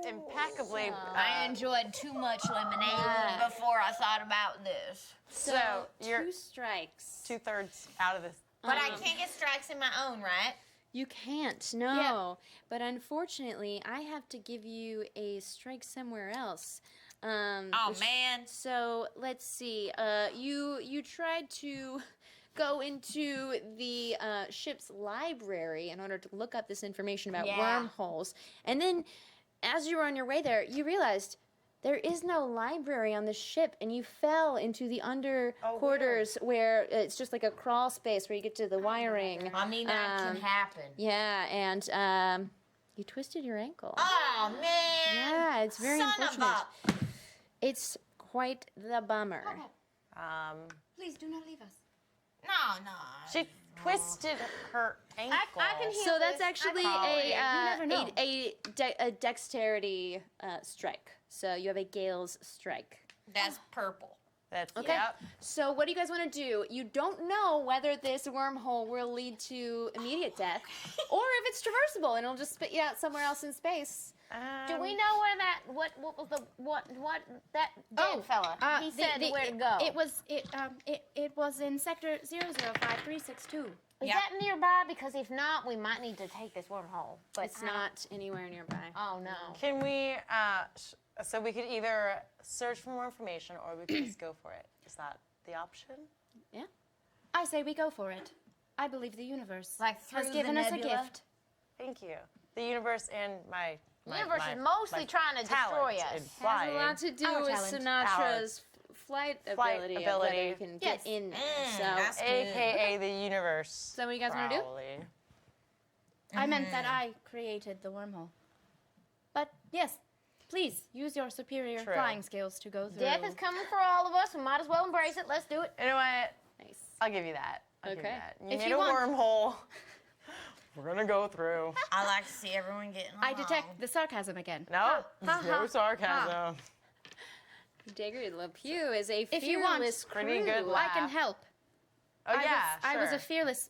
impeccably. I enjoyed too much lemonade before I thought about this. So you're 2 strikes. 2/3 out of this. But I can't get strikes in my own, right? You can't, no. But unfortunately, I have to give you a strike somewhere else. Oh, man. So let's see. You tried to go into the ship's library in order to look up this information about wormholes, and then, as you were on your way there, you realized there is no library on the ship, and you fell into the under quarters where it's just like a crawl space where you get to the wiring. I mean, that can happen. Yeah, and you twisted your ankle. Oh, man. Yeah, it's very Son unfortunate. of a... It's quite the bummer. Please do not leave us. No. She twisted her ankle. I can heal So that's this. actually never know. a dexterity strike. So you have a Gale's strike. That's purple. That's Okay. Yep. So what do you guys want to do? You don't know whether this wormhole will lead to immediate death, or if it's traversable and it'll just spit you out somewhere else in space. Do we know where that? What was the what that dead fella? He said where to go. It was in sector 005362. Is that nearby? Because if not, we might need to take this wormhole. But It's not anywhere nearby. Oh no. Can we? So we could either search for more information, or we could just go for it. Is that the option? Yeah. I say we go for it. I believe the universe Like has through given the us a nebula? gift. Thank you. The universe and my. The universe is mostly trying to destroy us. It Has a lot to do Our with talent. Sinatra's flight ability, of whether you can get Yes. in there. So, that's good. AKA the universe. is that what you guys want to do? Crowley. I meant that I created the wormhole. But yes, please use your superior True. flying skills to go through. Death is coming for all of us. We might as well embrace it. Let's do it. You know what? Nice. I'll give you that. I'll give you Okay. that. You If made you a want. wormhole. We're gonna go through. I like to see everyone getting along. I detect the sarcasm again. No, no sarcasm. Dagger LePew is a If you want, fearless pretty crew. good I can laugh. help. Oh yeah, I was sure. a fearless.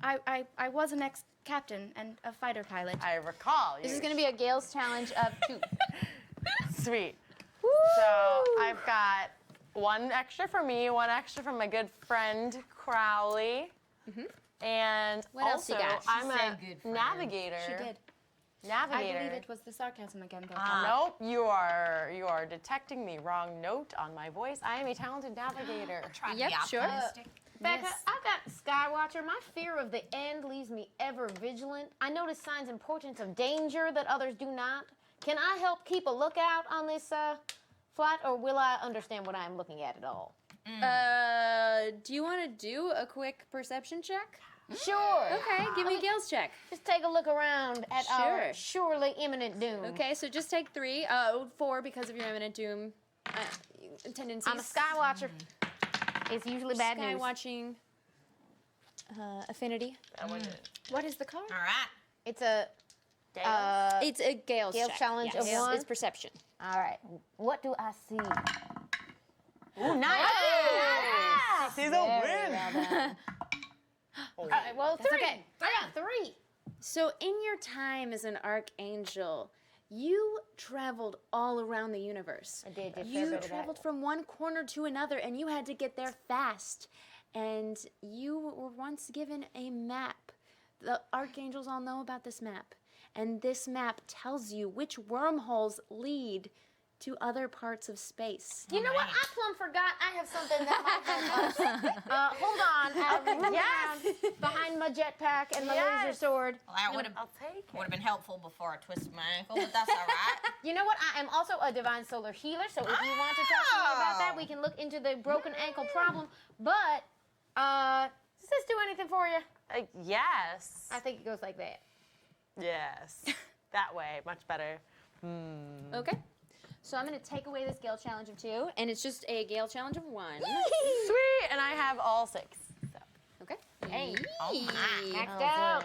I was an ex-captain and a fighter pilot. I recall. This is going to be a Gale's challenge of 2. Sweet. So I've got one extra for me, one extra from my good friend Crowley. And What else you also, got? She I'm said a good friend. navigator. She did. Navigator. I believe it was the sarcasm again, though. Nope, you are detecting the wrong note on my voice. I am a talented navigator. Trying to Yep, be sure. optimistic. Becca, Yes. I got Skywatcher. My fear of the end leaves me ever vigilant. I notice signs and portents of danger that others do not. Can I help keep a lookout on this flight, or will I understand what I am looking at all? Do you want to do a quick perception check? Sure. Okay, give me a Gale's check. Just take a look around at our Sure. surely imminent doom. Okay, so just take 3. 4 because of your imminent doom tendencies. I'm a Skywatcher. It's usually bad Sky news. watching affinity. What is the card? All right. It's a It's a Gale's Gale's check. challenge of Yes. 1? It's perception. all right. What do I see? Ooh, nice. She's a win. All right, well, 3. okay. I got 3. So, in your time as an archangel, you traveled all around the universe. I did, did a fair You bit of that. traveled from one corner to another, and you had to get there fast. And you were once given a map. The archangels all know about this map. And this map tells you which wormholes lead to other parts of space. You know what? I plumb forgot I have something that might help us. Hold on. I'll move around behind my jetpack and my laser sword. Well, that would have I'll take it. been helpful before I twisted my ankle, but that's all right. You know what? I am also a divine solar healer, so if you want to talk to me about that, we can look into the broken ankle problem. But, does this do anything for you? Yes. I think it goes like that. Yes. That way, much better. Okay. So I'm going to take away this Gale challenge of 2, and it's just a Gale challenge of 1. Sweet, and I have all 6. So. Okay. Hey. Oh my. Knocked out.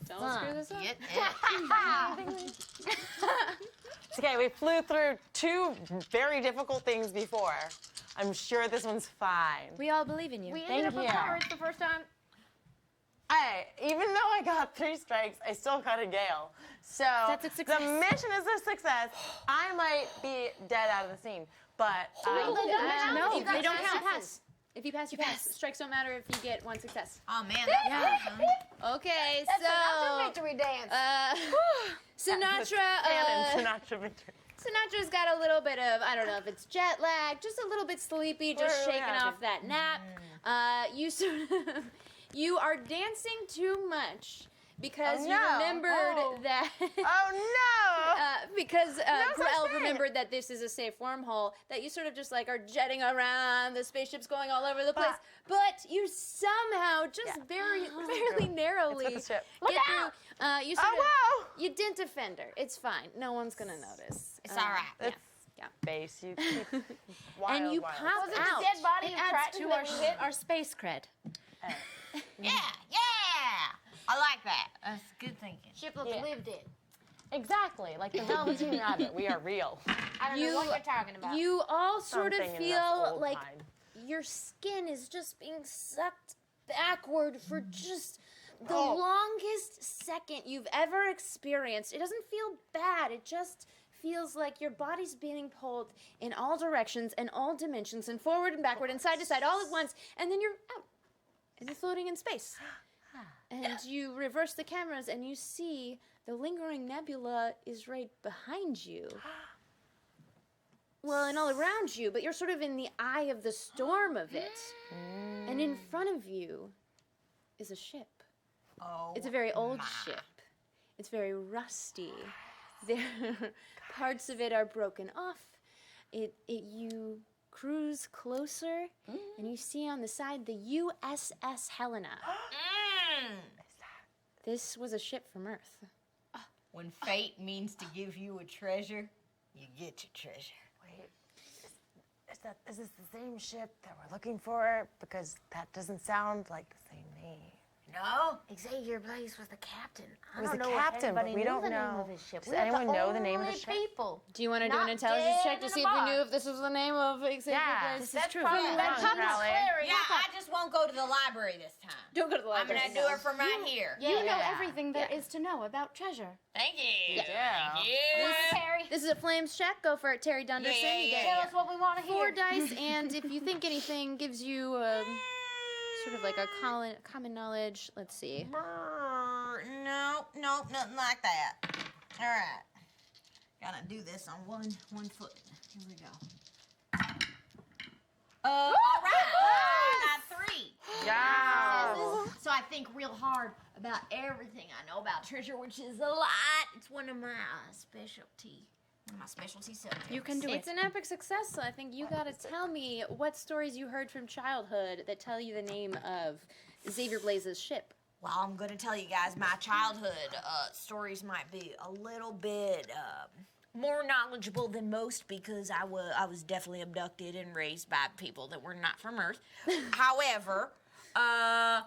Don't screw this up. Get it. It's okay, we flew through 2 very difficult things before. I'm sure this one's fine. We all believe in you. We ended up with you. cards the first time. Hey, even though I got 3 strikes, I still got a Gale. So That's a success. the mission is a success. I might be dead out of the scene, but No, They they don't don't count. count. Pass. If you pass, you pass. Strikes don't matter if you get 1 success. Oh man, that's awesome. Okay, That's so another victory dance. Sinatra. Sinatra victory. Sinatra's got a little bit of, I don't know if it's jet lag, just a little bit sleepy, just We're shaking happy. off that nap. You are dancing too much because Oh, you no. remembered that. Oh no! Because such Grell thing. remembered that this is a safe wormhole, that you sort of just like are jetting around, the spaceship's going all over the place, but you somehow just fairly narrowly It's with the ship. get through. You sort Oh, of, wow. you dent a fender. It's fine. No one's gonna notice. It's all right. Yeah. Base, you keep wild, And you wild. pop Was it out. the dead body It of adds Triton to that we hit? our space cred. Yeah, yeah. I like that. That's good thinking. Ship looks Yeah. lived in. Exactly, like the Velveteen Rabbit. We are real. I don't know what you're talking about. You all sort of Something in that feel old like time. your skin is just being sucked backward for just the longest second you've ever experienced. It doesn't feel bad. It just feels like your body's being pulled in all directions and all dimensions and forward and backward and side to side all at once, and then you're out and you're floating in space. And you reverse the cameras and you see the lingering nebula is right behind you. Well, and all around you, but you're sort of in the eye of the storm of it. And in front of you is a ship. Oh, It's a very old ship. It's very rusty. There, parts of it are broken off. You cruise closer, and you see on the side the USS Helena. This was a ship from Earth. when fate means to give you a treasure, you get your treasure. Wait, is this the same ship that we're looking for? Because that doesn't sound like the same name. No? Xavier Blaze was the captain. I Was don't the know captain, if but anybody we knew don't the name know. of his ship. Does We are anyone know the name of the only ship? people. Do you want to do Not an intelligence dead check to in see a if you bar. knew if this was the name of Xavier Yeah, Blaze? this is true. That Wrong, comes Crowley. Clary. Yeah, I just won't go to the library this time. Don't go to the I'm library. gonna do it from right here. You know Yeah. everything there is to know about treasure. Thank you. Yeah. Thank you. Terry, This is a flames check. Go for it, Terry Dunderson. Yeah, You yeah, get tell us what we want to hear. 4 dice, and if you think anything gives you sort of like a common knowledge, let's see. No, nothing like that. All right. Gotta do this on one foot. Here we go. All right. I got 3. Yeah. So I think real hard about everything I know about treasure, which is a lot. It's one of my specialty subjects. You can do It's it. an epic success, so I think you gotta tell me what stories you heard from childhood that tell you the name of Xavier Blaze's ship. Well, I'm gonna tell you guys my childhood stories might be a little bit more knowledgeable than most because I was definitely abducted and raised by people that were not from Earth. However, I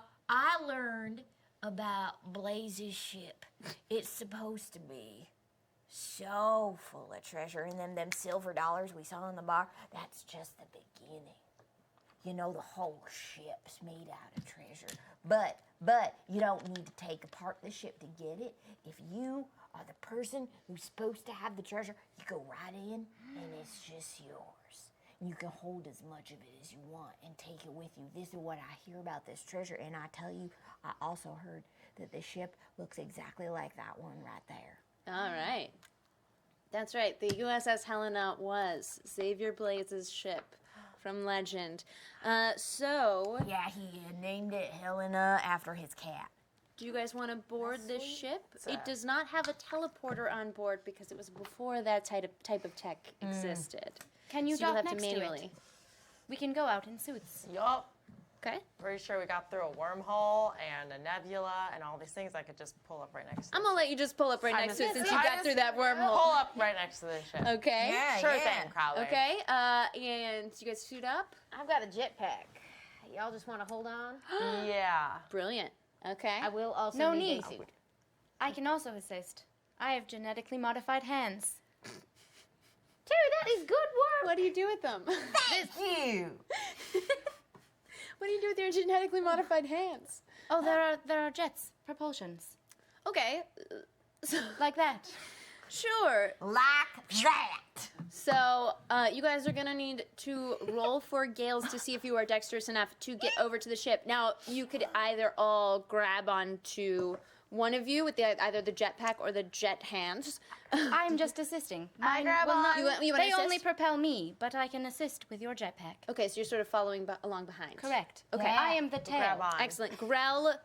learned about Blaze's ship. It's supposed to be so full of treasure, and them silver dollars we saw in the bar, that's just the beginning. You know, the whole ship's made out of treasure. But you don't need to take apart the ship to get it. If you are the person who's supposed to have the treasure, you go right in and it's just yours. You can hold as much of it as you want and take it with you. This is what I hear about this treasure, and I tell you, I also heard that the ship looks exactly like that one right there. All right. That's right. The USS Helena was Xavier Blaze's ship from legend. So, Yeah, he named it Helena after his cat. do you guys want to board this ship? It does not have a teleporter on board because it was before that type of tech existed. Can you So you'll dock have to next to manually. it? We can go out in suits. Yup. Okay. Pretty sure we got through a wormhole and a nebula and all these things I could just pull up right next to I'm gonna let you just pull up right next to it since you got through that wormhole. Pull up right next to the ship. Okay. Yeah, Sure yeah. thing, Crowley. Okay. And you guys suit up. I've got a jetpack. Y'all just want to hold on? Yeah. Brilliant. Okay. I will also No need need. a suit. I can also assist. I have genetically modified hands. Terry, that is good work. What do you do with them? Thank you. What do you do with your genetically modified hands? Oh, there are jets, propulsions, Okay. like that. Sure. Like that. So, you guys are gonna need to roll for Gales to see if you are dexterous enough to get over to the ship. Now, you could either all grab onto one of you with either the jetpack or the jet hands. I'm just assisting. Mine grab will on. not- You want they to only assist? propel me, but I can assist with your jetpack. Okay, so you're sort of following along behind. Correct. Okay. Yeah. I am the tail. Grab on. Excellent. Grell,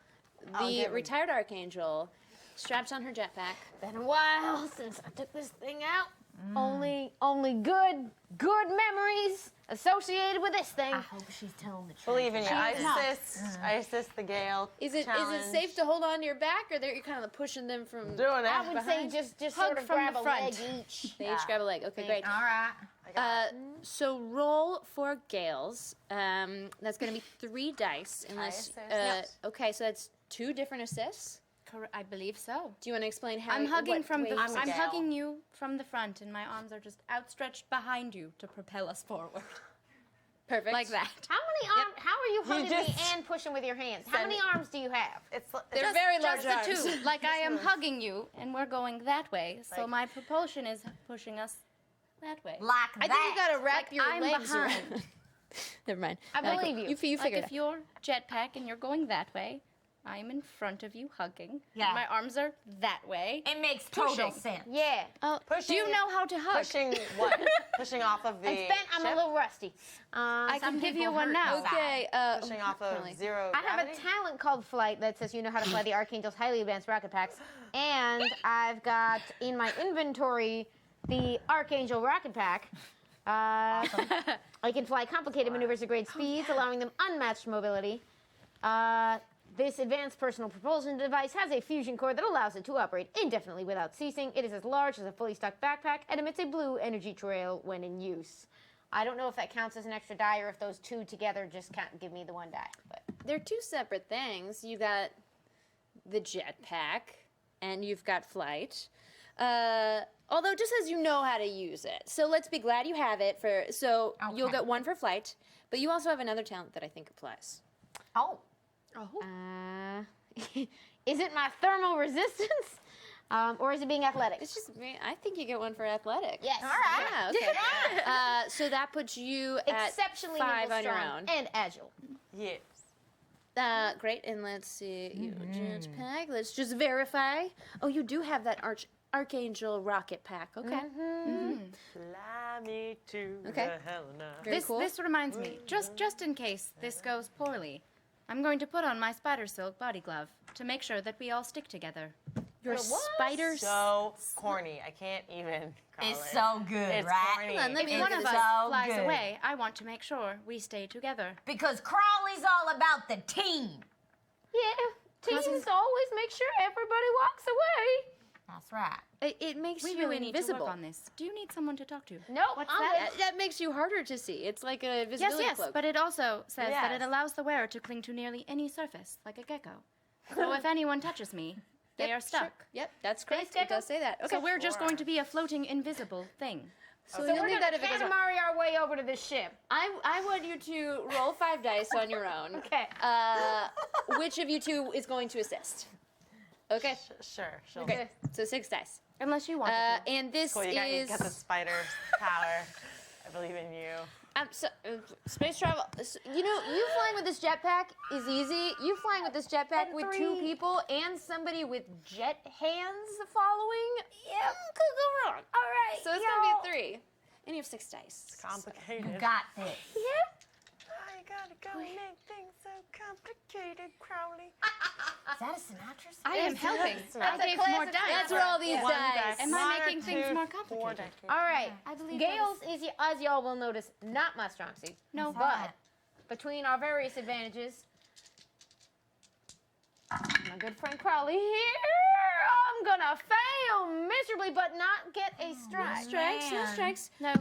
the get rid- retired archangel, straps on her jetpack. Been a while since I took this thing out. Only good memories associated with this thing. I hope she's telling the truth. Believe in you. I She's not. assist the Gale. Is it challenge. safe to hold on to your back, or you're kind of pushing them from? Doing it? I would say just Hug sort of from grab the a front. leg each. They each grab a leg. Okay, great. All right. So roll for Gales. That's going to be 3 dice, unless. assist. Yes. Okay, so that's 2 different assists. I believe so. Do you want to explain how? I'm hugging what from way the. you- I'm Gale. hugging you from the front, and my arms are just outstretched behind you to propel us forward, Perfect. like that. How many arms? How are you hugging me just and pushing with your hands? How many arms do you have? They're very Just large the arms. 2. Like I am hugging you, and we're going that way. So Like- my propulsion is pushing us that way. Like I that. think you got to wrap Like your I'm legs behind. around. Never mind. I believe you. You Like figure if you're jetpack and you're going that way, I'm in front of you hugging. Yeah. And my arms are that way. It makes total Pushing. sense. Yeah. Do you know how to hug? Pushing what? Pushing off of the It's bent. I'm a ship? little rusty. I Some can give people you one hurt now. inside. Okay. Pushing off of Crowley. zero I have gravity? a talent called Flight that says you know how to fly the Archangel's highly advanced rocket packs. And I've got in my inventory the Archangel rocket pack. I can fly complicated maneuvers at great speeds, allowing them unmatched mobility. This advanced personal propulsion device has a fusion core that allows it to operate indefinitely without ceasing. It is as large as a fully stocked backpack and emits a blue energy trail when in use. I don't know if that counts as an extra die or if those 2 together just can't give me the 1 die. But They're 2 separate things. You got the jetpack, and you've got flight. Although it just says you know how to use it. So let's be glad you have it. So you'll Okay. get 1 for flight, but you also have another talent that I think applies. Oh. is it my thermal resistance, or is it being athletic? It's just, I think you get 1 for athletic. Yes. All right. Yeah, okay. So that puts you at Exceptionally 5 nimble, on your strong, own. and agile. Yes. Great, and let's see. You jetpack. Let's just verify. Oh, you do have that Archangel rocket pack. Okay. Fly me to Okay. the Helena. Very cool. This reminds me, just in case this goes poorly, I'm going to put on my spider silk body glove to make sure that we all stick together. Your spider. So corny. I can't even. Crowley. It's so good, It's right? corny. Hold on, let me It's One of so us flies good. away. I want to make sure we stay together. Because Crawley's all about the team. Yeah. Teams always make sure everybody walks away. That's right. It makes We you really need to invisible. work on this. Do you need someone to talk to? Nope. What's I'm that? good. That makes you harder to see. It's like a Yes, visibility yes, cloak. but it also says that it Yes. allows the wearer to cling to nearly any surface, like a gecko. So if anyone touches me, they Yep, are stuck. sure. Yep, that's correct. It gecko? does say that. Okay. So we're just going to be a floating invisible thing. So So you'll we're need gonna that if it goes wrong. Katamari our way over to this ship. I want you to roll 5 dice on your own. Okay. Which of you 2 is going to assist? Okay. Sure. She'll Okay. So 6 dice. Unless you want to. And this Cool, you is got the spider power. I believe in you. space travel. You know, you flying with this jetpack is easy. You flying with this jetpack And with 2 3. people and somebody with jet hands following, yeah, could go wrong. All right. So it's gonna be a 3, and you have 6 dice. Complicated. You got this. I gotta go make things so complicated, Crowley. Is that a Sinatra song? I am helping. I a gave more classic dice. That's where all these One dice. dice. Am I One or making things two, more 4 complicated? dice. All right. I believe Gales is, as y'all will notice, not my strong suit. No. But between our various advantages. My good friend Crowley here. I'm gonna fail miserably, but not get a strike. Strikes, no strikes. No.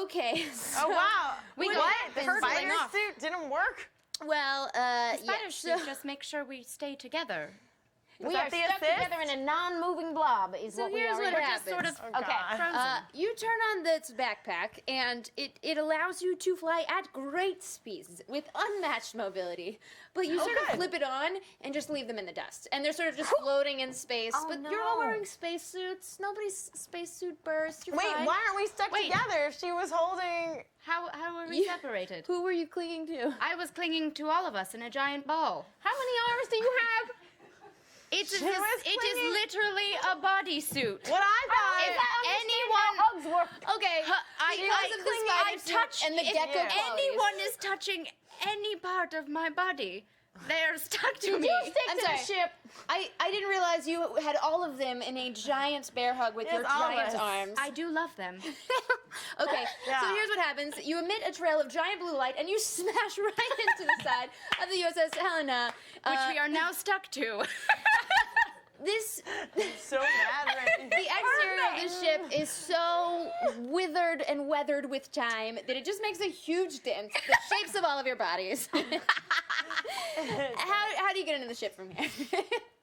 Okay. So, Oh wow! We what? got The hurdling spider off. suit didn't work. well, Spider yeah, suit so- just make sure we stay together. We that are the stuck assist? together in a non-moving blob. Is So what we here's are. what in. happens. Sort of Oh, Okay. God. frozen. You turn on this backpack, and it allows you to fly at great speeds with unmatched mobility. But you sort of good. flip it on and just leave them in the dust, and they're sort of just floating in space. Oh, but you're all no. wearing spacesuits. Nobody's spacesuit burst. You're Wait, fine. why aren't we stuck Wait. together if she was holding? How are we You- separated? Who were you clinging to? I was clinging to all of us in a giant ball. How many arms do you have? It is She was clinging- literally a bodysuit. What I thought. If anyone, Hugs work. Okay. I of the spider suit touch and the gecko Yeah. clothes. anyone is touching any part of my body, they are stuck to me. You stick I'm to sorry. the ship. I didn't realize you had all of them in a giant bear hug with Yes, your all of giant us. arms. I do love them. Okay, Yeah. so here's what happens. You emit a trail of giant blue light and you smash right into the side of the USS Helena. Which we are now stuck to. This, So mad right now. the exterior of the ship is so withered and weathered with time that it just makes a huge dent. The shapes of all of your bodies. how do you get into the ship from here?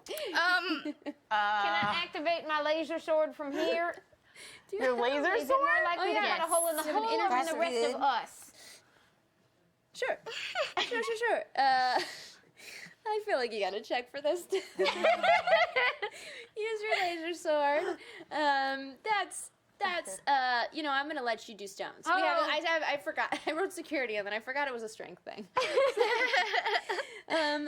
Can I activate my laser sword from here? Your laser Is it sword? more likely to yes. cut a hole in the You have an hole or in the interface rest with of us? Sure. Sure. I feel like you gotta check for this. Use your laser sword. That's I'm gonna let you do stones. I forgot. I wrote security and then I forgot it was a strength thing.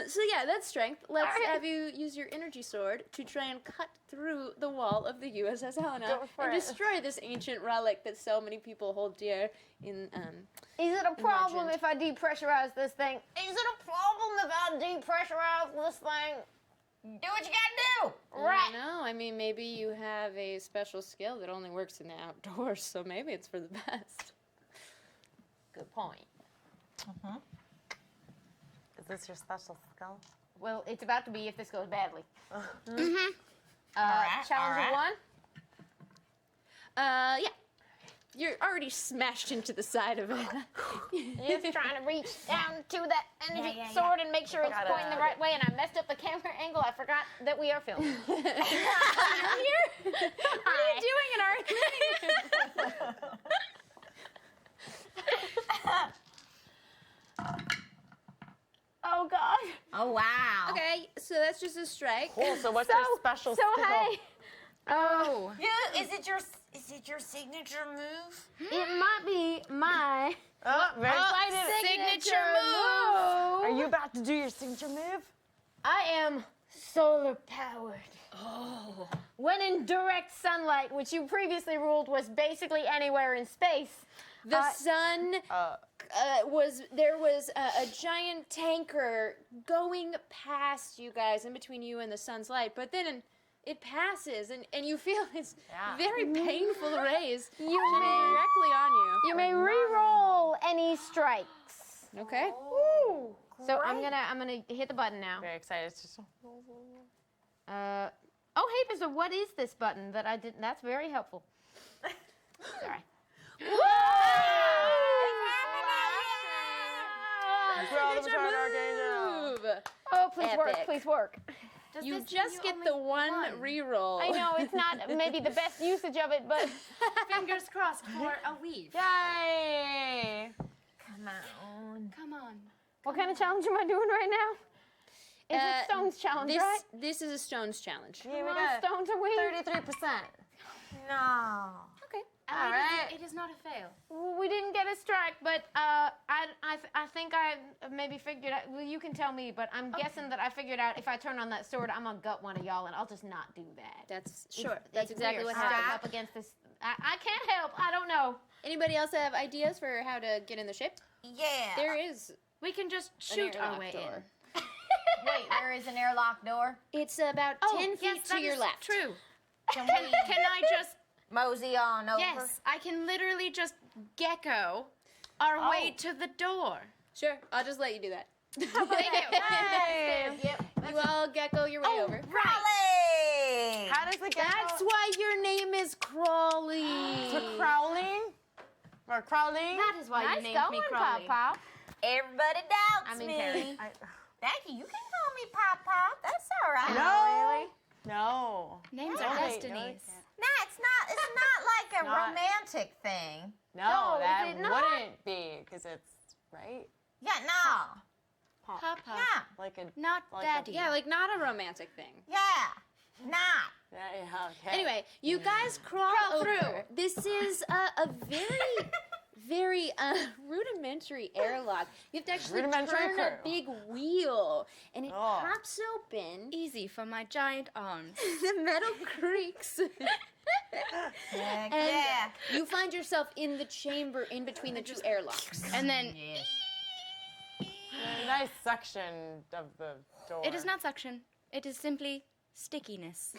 So yeah, that's strength. Let's have you use your energy sword to try and cut through the wall of the USS Helena Go for and it. destroy this ancient relic that so many people hold dear in Is it a problem Imagined. if I depressurize this thing? Is it a problem if I depressurize this thing? Do what you gotta do. Right. No, I mean maybe you have a special skill that only works in the outdoors, so maybe it's for the best. Good point. Is this your special skill? Well, it's about to be if this goes badly. Alright, Challenge alright. of one. Yeah. You're already smashed into the side of it. Just trying to reach down to that energy Yeah. sword and make sure it's Gotta- pointing the right way. And I messed up the camera angle. I forgot that we are filming. What are you doing in our Oh God. Oh wow. Okay, so that's just a strike. Cool. So what's your special So skill? hey, Oh. Yeah, is it your signature move? it might be my Oh, very Signature move. Are you about to do your signature move? I am solar powered. Oh. When in direct sunlight, which you previously ruled was basically anywhere in space. The sun there was a giant tanker going past you guys in between you and the sun's light, but then it passes and you feel its Yeah. very painful rays shining directly on you. You may re-roll any strikes. Okay. So I'm gonna hit the button now. Very excited. It's just- Oh hey, Mister, what is this button that I didn't? That's very helpful. Sorry. Grow the Charmed Archangel. Move. Oh please work, Epic. please work. You just get the one reroll. I know it's not maybe the best usage of it, but Fingers crossed for a weave. Yay! Come on. Come on. what kind of challenge am I doing right now? Is it Stone's challenge, this, right? This is a stones challenge. Yeah, we Come on, got Stones are weak. 33%. No. Okay. All right. It is not a fail. Well, we didn't get a strike, but I think I maybe figured out. Well, you can tell me, but I'm guessing that I figured out if I turn on that sword, I'm gonna gut one of y'all, and I'll just not do that. That's sure. It's- That's it's exactly weird what stepping happened. up against this. I can't help. I don't know. Anybody else have ideas for how to get in the ship? Yeah. There is We can just an shoot our airlock way door. Wait, there is an airlock door. It's about 10 feet yes, to that your is left. True. Can Can we I just? mosey on over? Yes, I can literally just gecko our way to the door. Sure, I'll just let you do that. Thank you. Yep. You all gecko your way over. Raleigh! How does the gecko? That's why your name is Crawly. For crawling? Or crawling? That is why you named me Crawly. Pop. Everybody doubts I'm in me. Paris. Thank you. You can call me Pop Pop. That's all right. No. No. Names No, are they- no, destinies. they can't. No, it's not like a not. romantic thing. No, No, that is it not? wouldn't be, because it's, right? Yeah, no. Papa. Yeah, Like a, Not Like a- daddy. Yeah, like not a romantic thing. yeah, not. yeah, okay. Anyway, you guys crawl over. This is a very, very rudimentary airlock. You have to actually Rudimentary turn a crew. big wheel, and it Oh. pops open. Easy for my giant arms. The metal creaks. Heck And yeah. you find yourself in the chamber in between the two airlocks. And then A nice section of the door. it is not suction. It is simply stickiness.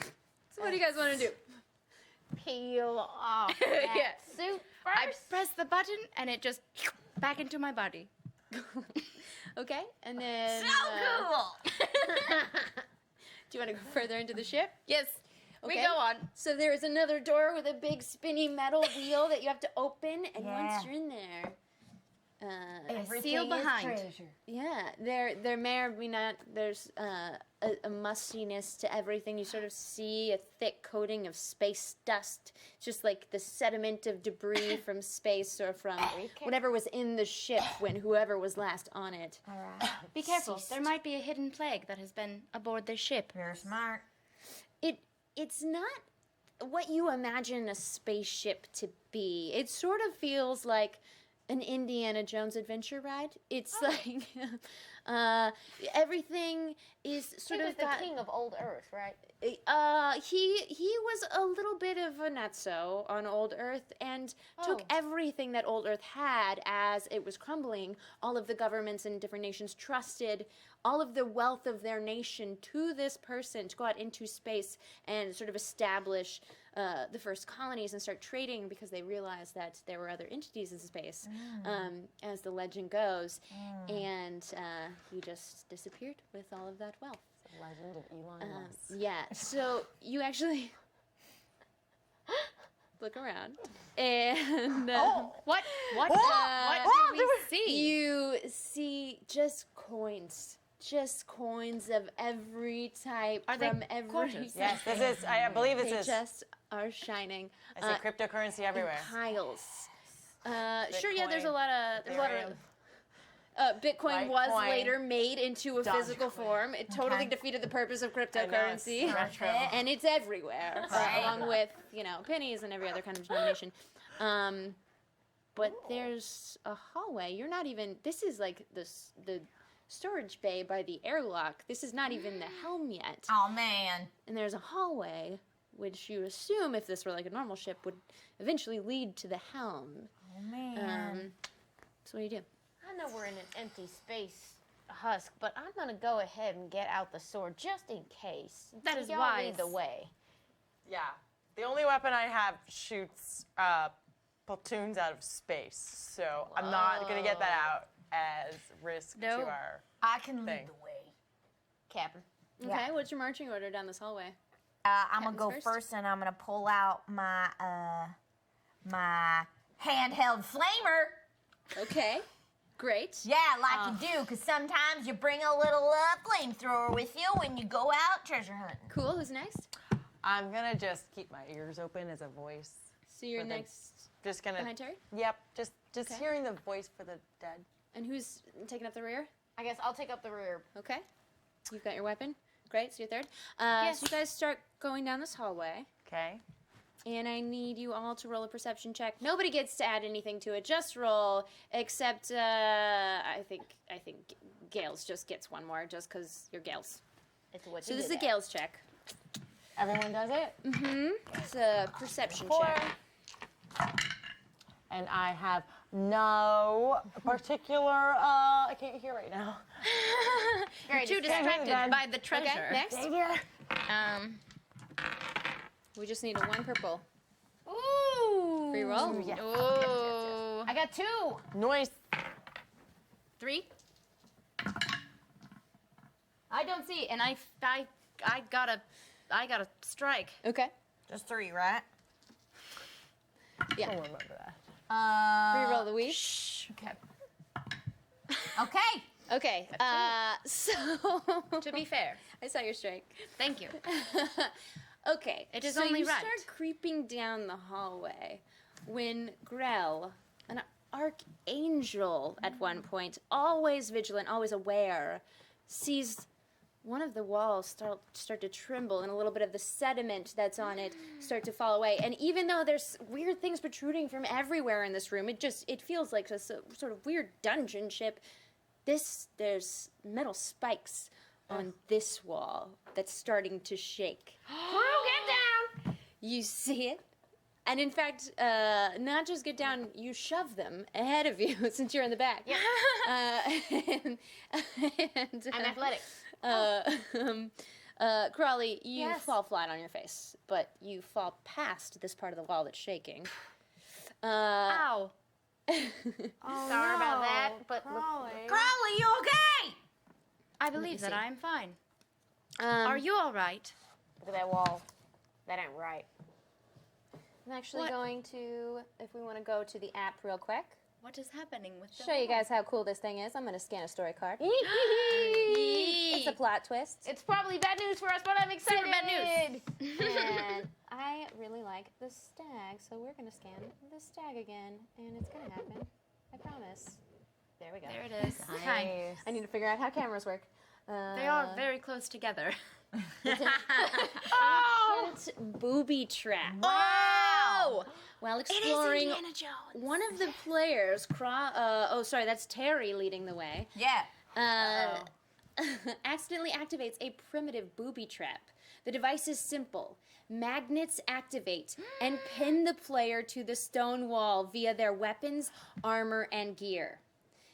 So what do you guys want to do? Peel off Yeah. suit I first. press the button and it just back into my body. Okay, and then So cool. do you want to go further into the ship? Yes. We Okay. go on. So there is another door with a big spinny metal wheel that you have to open, and Yeah. once you're in there, seal behind. yeah, there may or may not. There's a mustiness to everything. You sort of see a thick coating of space dust, just like the sediment of debris from space or from whatever was in the ship when whoever was last on it. All right. Be careful. There might be a hidden plague that has been aboard this ship. You're smart. It's not what you imagine a spaceship to be. It sort of feels like an Indiana Jones adventure ride. It's like everything is sort He was of the got. king of old Earth, right? He was a little bit of a nutso on old Earth and took everything that old Earth had as it was crumbling. All of the governments in different nations trusted all of the wealth of their nation to this person to go out into space and sort of establish the first colonies and start trading because they realized that there were other entities in space, as the legend goes. And he just disappeared with all of that wealth. Legend of Elon Musk. Yeah, so you actually look around and What do we see? you see just coins of every type Are they from every quarters? Yes, this is, I believe this they is, just are shining I see cryptocurrency everywhere. piles. Sure, yeah, there's a Bitcoin, lot of Bitcoin Litecoin, was later made into a Dogecoin. physical form. It totally defeated the purpose of I know, cryptocurrency. it's retro. And it's everywhere, along with, pennies and every other kind of denomination. But there's a hallway. You're not even, this is like the storage bay by the airlock. This is not even the helm yet. Oh man. And there's a hallway, which you assume, if this were like a normal ship, would eventually lead to the helm. Oh man. So what do you do? I know we're in an empty space husk, but I'm gonna go ahead and get out the sword just in case. That is Y'all wise. lead the way. Yeah. The only weapon I have shoots platoons out of space, so I'm not going to get that out as risk No. to our... I can lead Thing. the way. Captain. Okay, what's your marching order down this hallway? I'm gonna Captain's go first? first, and I'm gonna pull out my my handheld flamer. Okay, great. Yeah, like you do, because sometimes you bring a little flamethrower with you when you go out treasure hunting. Cool, who's next? I'm going to just keep my ears open as a voice. So you're For the- next Just going behind to... Terry? Yep, just Okay. hearing the voice for the dead. And who's taking up the rear? I guess I'll take up the rear. Okay. You've got your weapon. Great, so you're third. Yes. So you guys start going down this hallway. Okay. And I need you all to roll a perception check. Nobody gets to add anything to it. Just roll, except I think Gales just gets one more, just because you're Gales. It's what So you this is did a that. Gales check. Everyone does it? It's a perception 4. check. And I have no particular... I can't hear right now. You're too distracted then. by the treasure. Okay, next. We just need a 1 purple. Ooh. Free roll. Ooh. I got 2. Noise. 3. I don't see, and I got a strike. Okay. Just 3, right? Yeah. I'll remember that. Reroll the week. Okay. Okay. Okay. So To be fair, I saw your strike. thank you. Okay. It is so only you right. start creeping down the hallway when Grell, an archangel at one point, always vigilant, always aware, sees one of the walls start to tremble and a little bit of the sediment that's on it start to fall away. And even though there's weird things protruding from everywhere in this room, it feels like a sort of weird dungeon ship. There's metal spikes on this wall that's starting to shake. Crew, get down! You see it? And in fact, not just get down, you shove them ahead of you since you're in the back. Yeah. I'm athletic. Crawley, you Yes. fall flat on your face, but you fall past this part of the wall that's shaking. Ow. Sorry about that, but Crawley. Crowley, you okay? I believe that see. I'm fine. Are you all right? look at that wall. That ain't right. I'm actually What? going to, if we want to go to the app real quick, What is happening with the show you guys how cool this thing is. I'm going to scan a story card. Yee. It's a plot twist. It's probably bad news for us, but I'm excited. Super bad news. And I really like the stag, so we're going to scan the stag again, and it's going to happen. I promise. There we go. There it is. Hi. I need to figure out how cameras work. They are very close together. Hint booby trap. Oh! While exploring, Jones. one of the players, that's Terry leading the way, Yeah. accidentally activates a primitive booby trap. The device is simple. Magnets activate and pin the player to the stone wall via their weapons, armor, and gear.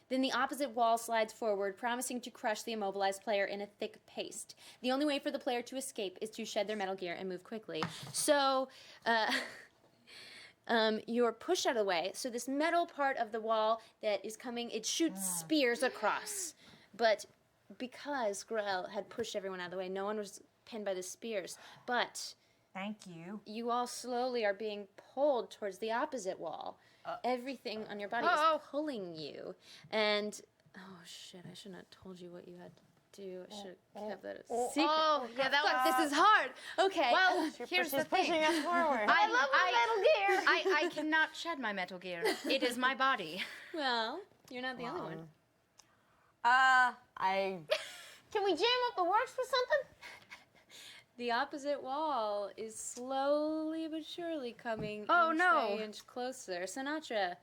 Then the opposite wall slides forward, promising to crush the immobilized player in a thick paste. The only way for the player to escape is to shed their metal gear and move quickly. So, you're pushed out of the way. So this metal part of the wall that is coming, it shoots spears across. But because Grell had pushed everyone out of the way, no one was pinned by the spears. But Thank you. you all slowly are being pulled towards the opposite wall. Everything on your body Uh-oh. is pulling you. And, oh shit, I shouldn't have told you what you had to do. I should have kept that a secret. Oh, yeah, that Fuck, was... this is hard. Okay. Well, here's the She's thing. pushing us forward. I love my metal gear. I cannot shed my metal gear. It is my body. Well, you're not the only one. I Can we jam up the works for something? The opposite wall is slowly but surely coming Oh, inch no. by inch closer. Sinatra,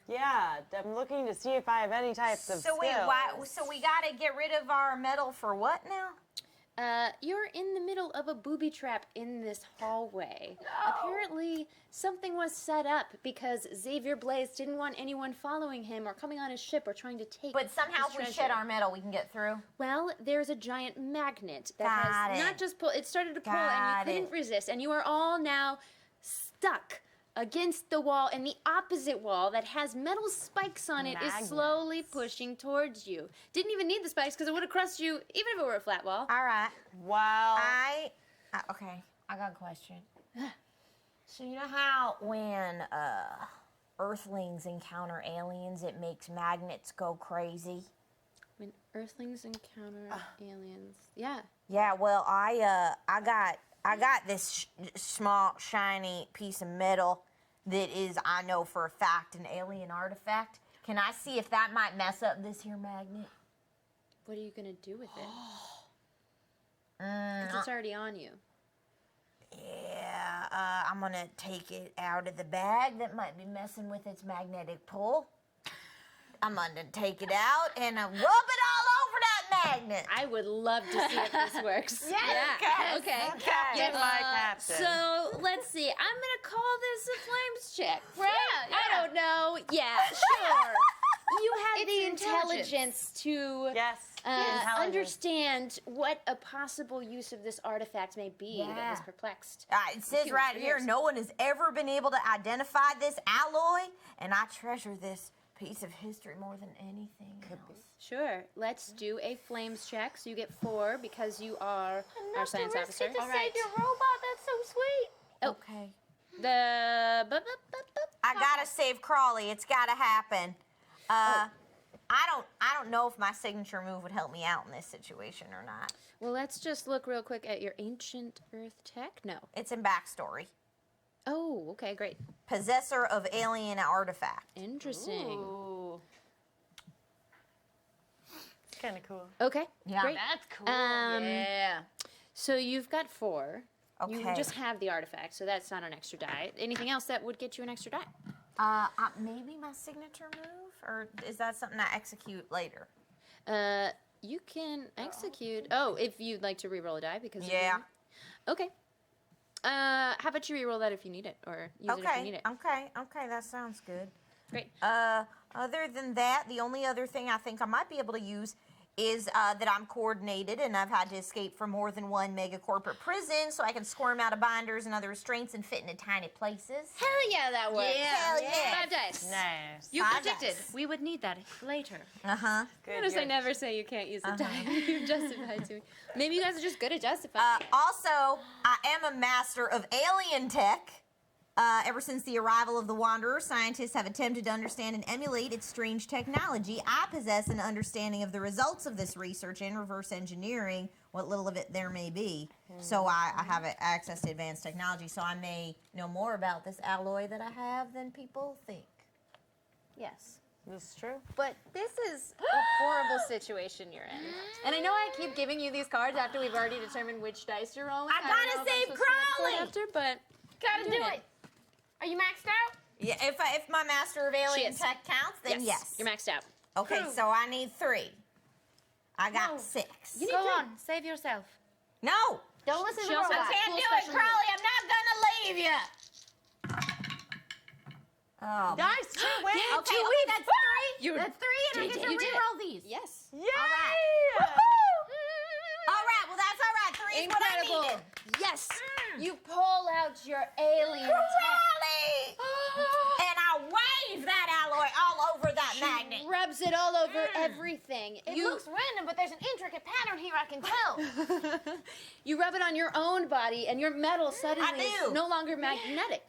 Yeah, I'm looking to see if I have any types of So wait, skills. so we gotta get rid of our metal for what now? you're in the middle of a booby trap in this hallway. Apparently, something was set up because Xavier Blaze didn't want anyone following him or coming on his ship or trying to take But somehow his if we treasure. shed our metal, we can get through. Well, there's a giant magnet that Got has it. not just pull. It started to pull, Got and you couldn't it. resist, and you are all now stuck against the wall, and the opposite wall that has metal spikes on it is slowly pushing towards you. Didn't even need the spikes because it would have crushed you even if it were a flat wall. All right. Wow. Okay, I got a question. So you know how when Earthlings encounter aliens, it makes magnets go crazy? When Earthlings encounter aliens, yeah. Yeah. Well, I got this small shiny piece of metal that is, I know for a fact, an alien artifact. Can I see if that might mess up this here magnet? What are you gonna do with it? 'Cause it's already on you. Yeah, I'm gonna take it out of the bag that might be messing with its magnetic pull. I'm gonna take it out and rub it all over that magnet. I would love to see if this works. Yes, Okay. Captain, my captain. So let's see. I'm gonna call this a flames check, right? Yeah. I don't know. Yeah, sure. You have It's the intelligence. intelligence to Yes. Intelligence. understand what a possible use of this artifact may be that Yeah. is perplexed. It says Humans right for here, years. no one has ever been able to identify this alloy, and I treasure this piece of history more than anything else. Sure. Let's do a flames check. So you get 4 because you are our science officer. To save your robot, that's so sweet. Okay. The I gotta save Crawley. It's gotta happen. I don't know if my signature move would help me out in this situation or not. Well, let's just look real quick at your ancient Earth tech. No. It's in backstory. Oh, okay, great. Possessor of alien artifact. Interesting. Ooh. It's kind of cool. Okay, Yeah. great. That's cool. Yeah. So you've got 4. You Okay. just have the artifact, so that's not an extra die. Anything else that would get you an extra die? Maybe my signature move, or is that something I execute later? You can execute. Oh, if you'd like to re-roll a die because of Yeah. your- Okay. How about you re-roll that if you need it, or use it if you need it? Okay, that sounds good. Great. Other than that, the only other thing I think I might be able to use is that I'm coordinated and I've had to escape from more than one mega corporate prison, so I can squirm out of binders and other restraints and fit into tiny places. Hell yeah, that works. Hell yeah. 5 dice. Nice. You Five predicted dice. we would need that later. Uh-huh. Good. Notice I Good. never say you can't use a die. You justify to me. Maybe you guys are just good at justifying. Also, I am a master of alien tech. Ever since the arrival of the Wanderer, scientists have attempted to understand and emulate its strange technology. I possess an understanding of the results of this research and reverse engineering, what little of it there may be. So I have access to advanced technology, so I may know more about this alloy that I have than people think. Yes. This is true. But this is a horrible situation you're in. And I know I keep giving you these cards after we've already determined which dice you're rolling. I don't gotta know if I'm save supposed to record Crowley! After, but Gotta I'm do doing it. Are you maxed out? Yeah, if my master of alien is. tech counts, then yes. You're maxed out. Okay, so I need 3. I got No. 6. Go on, save yourself. No! Don't listen to She the also robot. has Can't cool do it, special moves. Crowley. I'm not gonna leave you. Oh. Nice. 2 wins. Okay, that's 3. That's 3, and I get to you did it. re-roll these. Yes. Yay! All right, well, that's all right. 3 is what I Incredible. needed. Yes. You pull out your alien tech. Crowley! And I wave that alloy all over that magnet. Rubs it all over everything. It looks random, but there's an intricate pattern here I can tell. You rub it on your own body, and your metal suddenly I is do. no longer magnetic.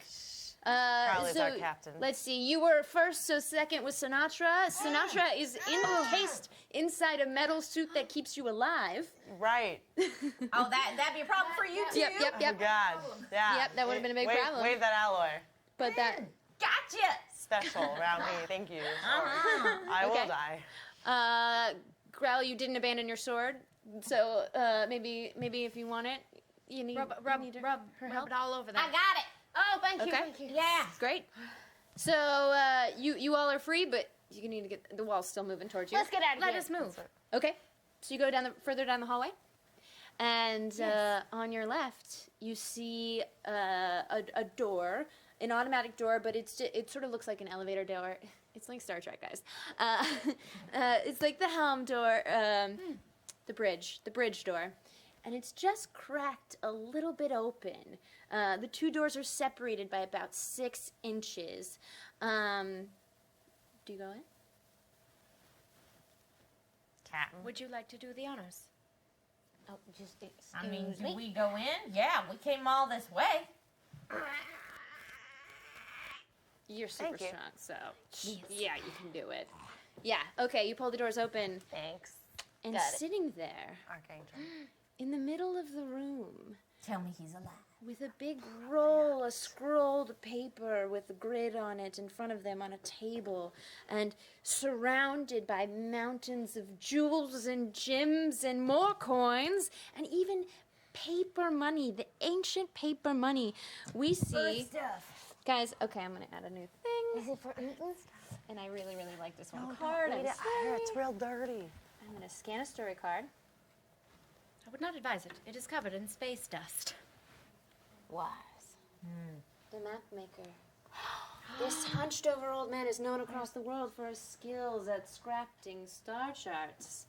Crowley's so our captain. Let's see. You were first, so second was Sinatra. Sinatra is encased inside a metal suit that keeps you alive. Right. Oh, that'd be a problem for you, too? Yep. Oh, God. Yeah. Yep, that would've been a big problem. Wave that alloy. But that. Gotcha. Special around me. Thank you. Uh-huh. I will Okay. die. Growl, you didn't abandon your sword, so maybe if you want it, you need Rub her help. it all over I that. got it. Oh, thank you, Okay. thank you. Yeah. Great. So you all are free, but you need to get the wall's still moving towards you. Let's get out of Let here. us move. Okay. So you go further down the hallway, and on your left you see a door, an automatic door, but it sort of looks like an elevator door. It's like Star Trek, guys. It's like the helm door, the bridge door, and it's just cracked a little bit open. The 2 doors are separated by about 6 inches. Do you go in? Captain. Would you like to do the honors? Oh, just I mean, excuse do me. we go in? Yeah, we came all this way. You're super Thank you. strong, so yeah, you can do it. Yeah, okay, you pull the doors open, Thanks, and Got it. sitting there Archangel. in the middle of the room Tell me he's alive. with a big roll of scrolled paper with a grid on it in front of them on a table, and surrounded by mountains of jewels and gems and more coins, and even paper money, the ancient paper money. We see. Stuff. Guys, okay, I'm gonna add a new thing. Is it for Eaton? And I really, really like this one Oh, card. don't I'm read it. sorry. It's real dirty. I'm gonna scan a story card. I would not advise it. It is covered in space dust. Wise. The map maker. This hunched over old man is known across the world for his skills at scrafting star charts.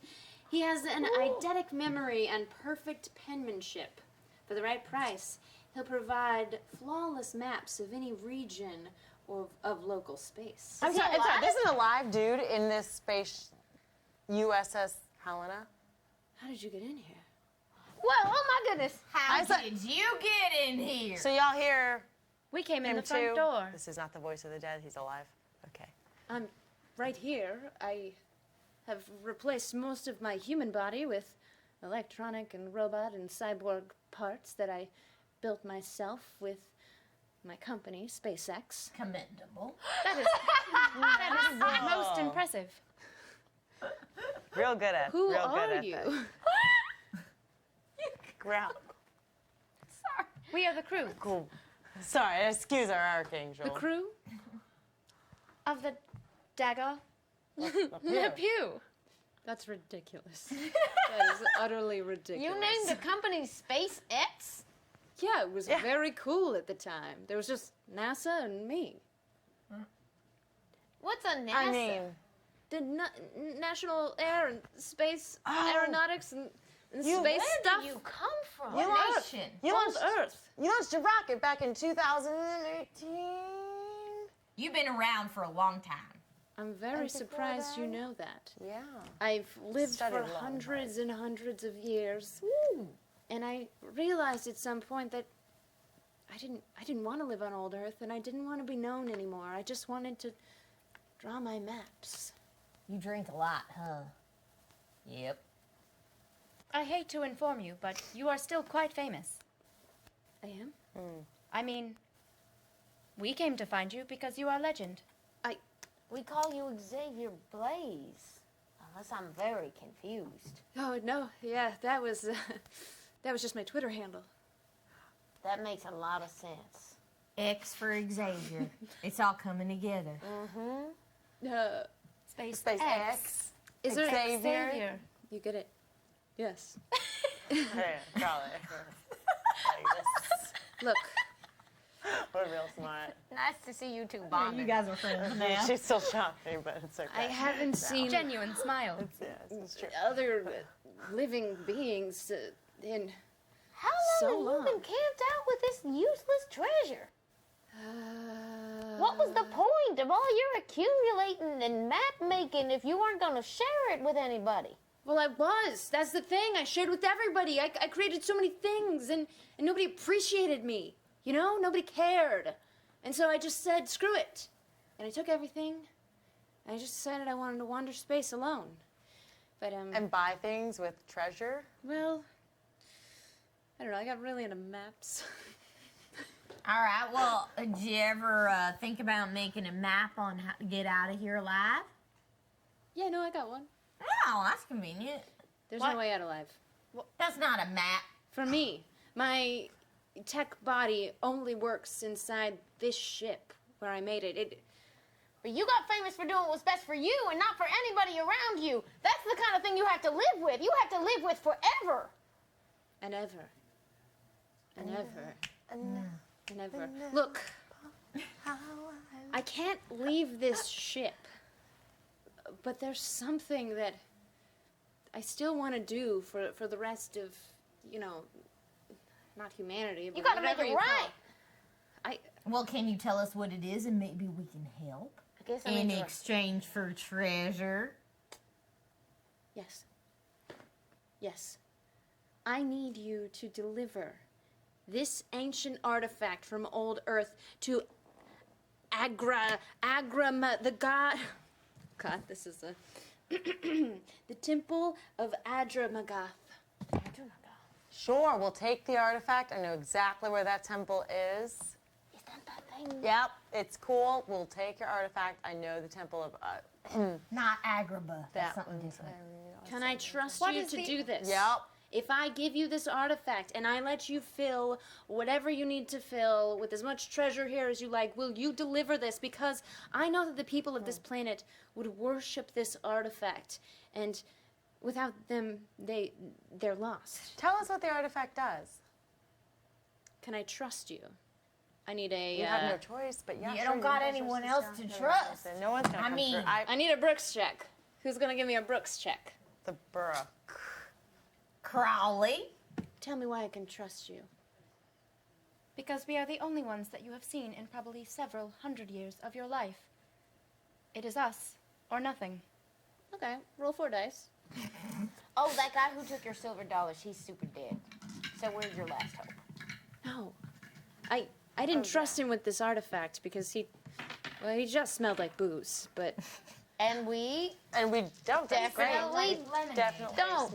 He has an eidetic memory and perfect penmanship. For the right price, he'll provide flawless maps of any region of local space. I'm sorry, this is a live dude in this space USS Helena. How did you get in here? Well, oh my goodness. How did you get in here? So y'all hear We came in him the front too? door. This is not the voice of the dead, he's alive. Okay. I'm right here. I have replaced most of my human body with electronic and robot and cyborg parts that I built myself with my company, SpaceX. Commendable. That is most impressive. Real good at Who real good are at you? that. Ground. We are the crew Cool. Sorry, excuse our archangel. The crew? of the dagger. Yeah. Pew. That's ridiculous. That is utterly ridiculous. You named the company SpaceX? Yeah, it was very cool at the time. There was just NASA and me. What's a NASA? I mean, The National Air and Space Oh. Aeronautics and space Where stuff. do you come from? You What launched- nation? you Old launched, Earth. you launched a rocket back in 2018. You've been around for a long time. I'm very surprised you know that. Yeah. I've lived Studied for long, hundreds and hundreds of years, and I realized at some point that I didn't want to live on old Earth, and I didn't want to be known anymore. I just wanted to draw my maps. You drink a lot, huh? Yep. I hate to inform you, but you are still quite famous. I am. I mean, we came to find you because you are legend. We call you Xavier Blaze. Unless I'm very confused. Oh no, yeah, that was just my Twitter handle. That makes a lot of sense. X for Xavier. It's all coming together. Space SpaceX. Is there Xavier. You get it? Yes. Yeah, probably. Like this. Look, We're real smart. Nice to see you two bonding. You guys are friends now. She's still shocking, but it's okay. I haven't seen Genuine smile. Yeah, it's true. other living beings in How So long have long. you been camped out with this useless treasure? What was the point of all your accumulating and map making if you weren't going to share it with anybody? Well, I was. That's the thing. I shared with everybody. I created so many things, and nobody appreciated me. You know, nobody cared. And so I just said, screw it. And I took everything, and I just decided I wanted to wander space alone. But, And buy things with treasure. well, I don't know. I got really into maps. All right, well, did you ever think about making a map on how to get out of here alive? Yeah, no, I got one. Oh, that's convenient. There's What? no way out alive. That's not a map. For me, my tech body only works inside this ship where I made it. But you got famous for doing what's best for you and not for anybody around you. That's the kind of thing you have to live with. You have to live with forever. And ever. And ever. And ever. Look, I can't leave this ship. But there's something that I still want to do for the rest of, you know, not humanity, but You gotta make whatever it you call right. it. Well, can you tell us what it is and maybe we can help I guess I in need to- exchange for treasure? Yes. Yes. I need you to deliver this ancient artifact from old Earth to the god. God, this is a. the temple of Adramagath. Sure, we'll take the artifact. I know exactly where that temple is. Is that thing? Yep, it's cool. We'll take your artifact. I know the temple of. Not Agrabah. That's That something one's- different. Can I trust What you is to the- do this? Yep. If I give you this artifact and I let you fill whatever you need to fill with as much treasure here as you like, will you deliver this? Because I know that the people of this planet would worship this artifact, and without them, they're lost. Tell us what the artifact does. Can I trust you? I need a. You have no choice, but yeah. You sure, don't got have anyone choices, else yeah. to No, trust. No one's gonna I come mean- through. I need a Brooks check. Who's gonna give me a Brooks check? The Brook. Crowley. Tell me why I can trust you. Because we are the only ones that you have seen in probably several hundred years of your life. It is us, or nothing. Okay, roll 4 dice. Oh, that guy who took your silver dollars, he's super dead. So where's your last hope? No. I didn't trust him with this artifact because he just smelled like booze, but... And we don't definitely No,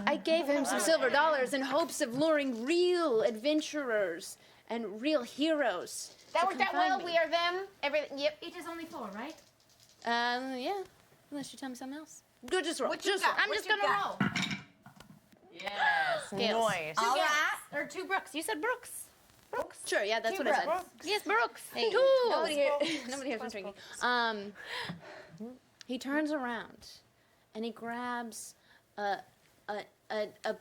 I gave him some silver dollars in hopes of luring real adventurers and real heroes. That to worked out come find well. me. We are them. Everything. Yep. It is only 4, right? Yeah. Unless you tell me something else. Good, just roll. What you Just got? roll. I'm What just you gonna got? roll. Yes. Scales. Noise. All right. Or 2 Brooks. You said Brooks. Sure, yeah, that's what I said. Yes, Brooks. Hey, 2. nobody here's been drinking. He turns around and he grabs a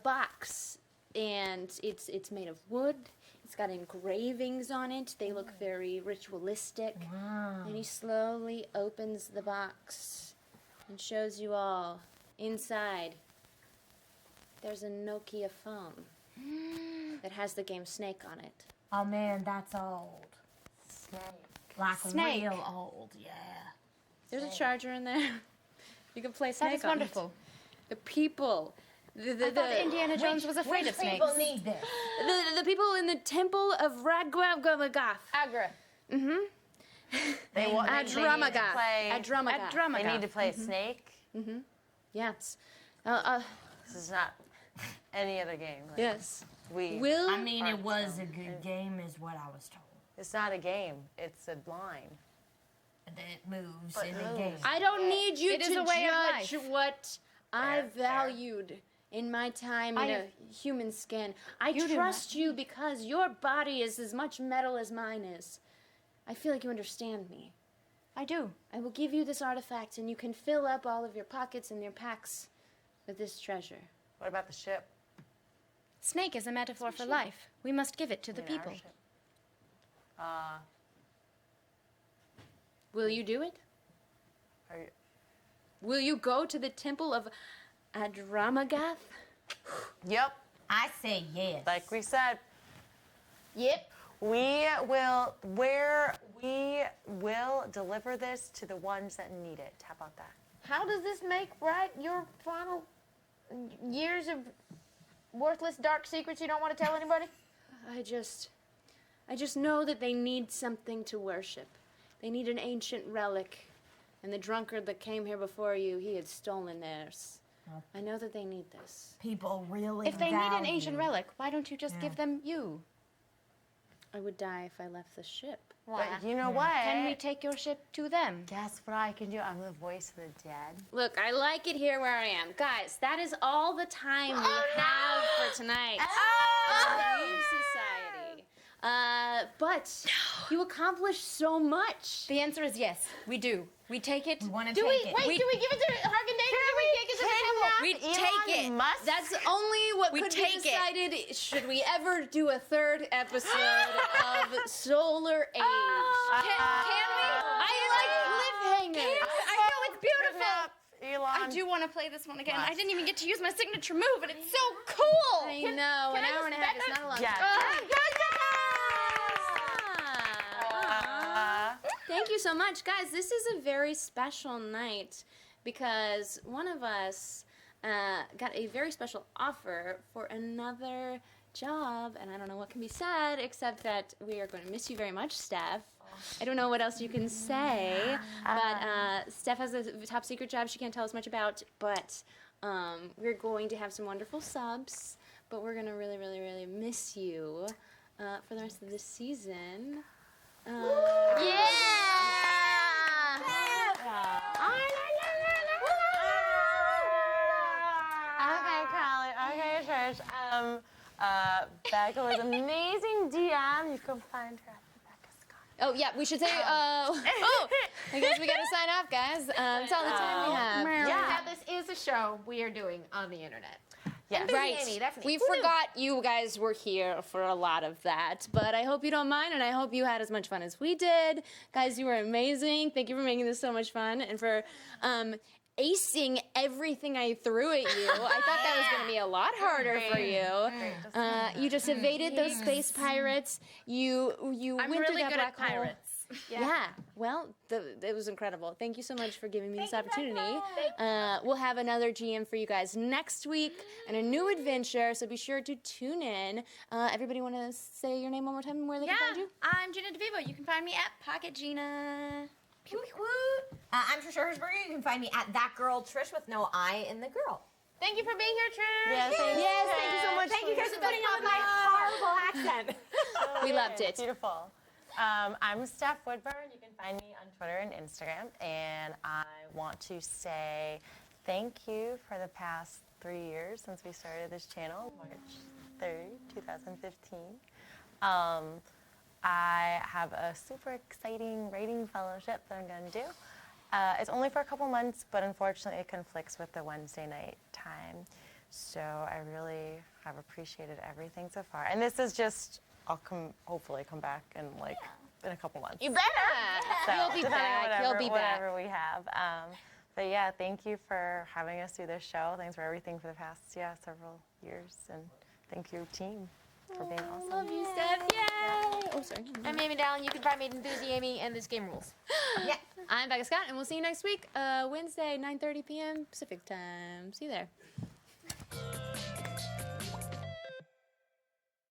box, and it's made of wood. It's got engravings on it. They look very ritualistic. Wow. And he slowly opens the box and shows you all inside. There's a Nokia phone that has the game Snake on it. Oh man, that's old. Snake. Like Snake. real old, yeah. There's a charger in there. You can play That Snake is on wonderful. it. The people. I thought Indiana Jones was afraid of snakes. People need this. The people in the temple of Ragwagath. Agra. Mm-hmm. They need to Adramagath. play. Adramagath. They need to play Snake. Yes. This is not any other game. Like, Yes. I mean, it was a good game, is what I was told. It's not a game. It's a line. And it moves But in it the moves. game. I don't need you It is to a way of judge life. what I Fair. valued in my time in a human skin. I You do trust you because your body is as much metal as mine is. I feel like you understand me. I do. I will give you this artifact, and you can fill up all of your pockets and your packs with this treasure. What about the ship? Snake is a metaphor for life. We must give it to the I mean, our people. ship. Will you do it? Are you, Will you go to the temple of Adramagath? yep. I say yes. Like we said, Yep. we will deliver this to the ones that need it. How about that? How does this make right your final years of worthless dark secrets you don't want to tell anybody? I just know that they need something to worship. They need an ancient relic. And the drunkard that came here before you, he had stolen theirs. I know that they need this. People really If they need an ancient value- relic, why don't you just give them you? I would die if I left the ship. But you know what? Can we take your ship to them? Guess what I can do? I'm the voice of the dead. Look, I like it here where I am. Guys, that is all the time we have for tonight. Youth Society. But you accomplished so much. The answer is yes. We do. We take it. We want to Do take we? it. Wait, do we give it to Harkin Danger? Do we take it to the temple? We take it. That's only what We could take be decided should we ever do a third episode of Solar Age. Can we? I like cliffhangers. I know it's beautiful. Elon. I do want to play this one again. I didn't even get to use my signature move, and it's so cool. I know, an hour and a half is not a long Yes. time. Thank you so much, guys. This is a very special night because one of us got a very special offer for another job, and I don't know what can be said except that we are going to miss you very much, Steph. I don't know what else you can say, but Steph has a top secret job she can't tell us much about, but we're going to have some wonderful subs, but we're going to really, really, really miss you for the rest of this season. Okay, Carly. Okay, Trish. Becca was an amazing DM. You can find her at Becca Scott. Oh, yeah, we should say, I guess we got to sign off, guys. That's all the time we have. Now, this is a show we are doing on the internet. Yes. Right. Amy, that's me. We forgot you guys were here for a lot of that, but I hope you don't mind, and I hope you had as much fun as we did. Guys, you were amazing. Thank you for making this so much fun, and for acing everything I threw at you. I thought that was going to be a lot harder for you. You just evaded those space pirates. You I'm went through really that good at black hole. pirates. Yeah. Well, it was incredible. Thank you so much for giving me this opportunity. We'll have another GM for you guys next week and a new adventure, so be sure to tune in. Everybody want to say your name one more time and where they can find you? I'm Gina DeVivo. You can find me at Pocket Gina. I'm Trish Hersberger. You can find me at that girl Trish with no I in the girl. Thank you for being here, Trish. Yeah, Thank you so much. Thank you guys for putting up with my horrible accent. We loved it. Beautiful. I'm Steph Woodburn. You can find me on Twitter and Instagram. And I want to say thank you for the past 3 years since we started this channel, March 3rd, 2015. I have a super exciting writing fellowship that I'm going to do. It's only for a couple months, but unfortunately it conflicts with the Wednesday night time. So I really have appreciated everything so far. And this is just, I'll hopefully come back in in a couple months. You better. So, He'll be back. He'll be back. Whatever we have. But yeah, thank you for having us do this show. Thanks for everything for the past several years, and thank you team for being awesome. Love you, Steph. Yay! Oh, sorry. I'm Amy Dallen. You can find me at Enthusi Amy and This Game Rules. Yeah. I'm Becca Scott, and we'll see you next week, Wednesday, 9:30 p.m. Pacific time. See you there.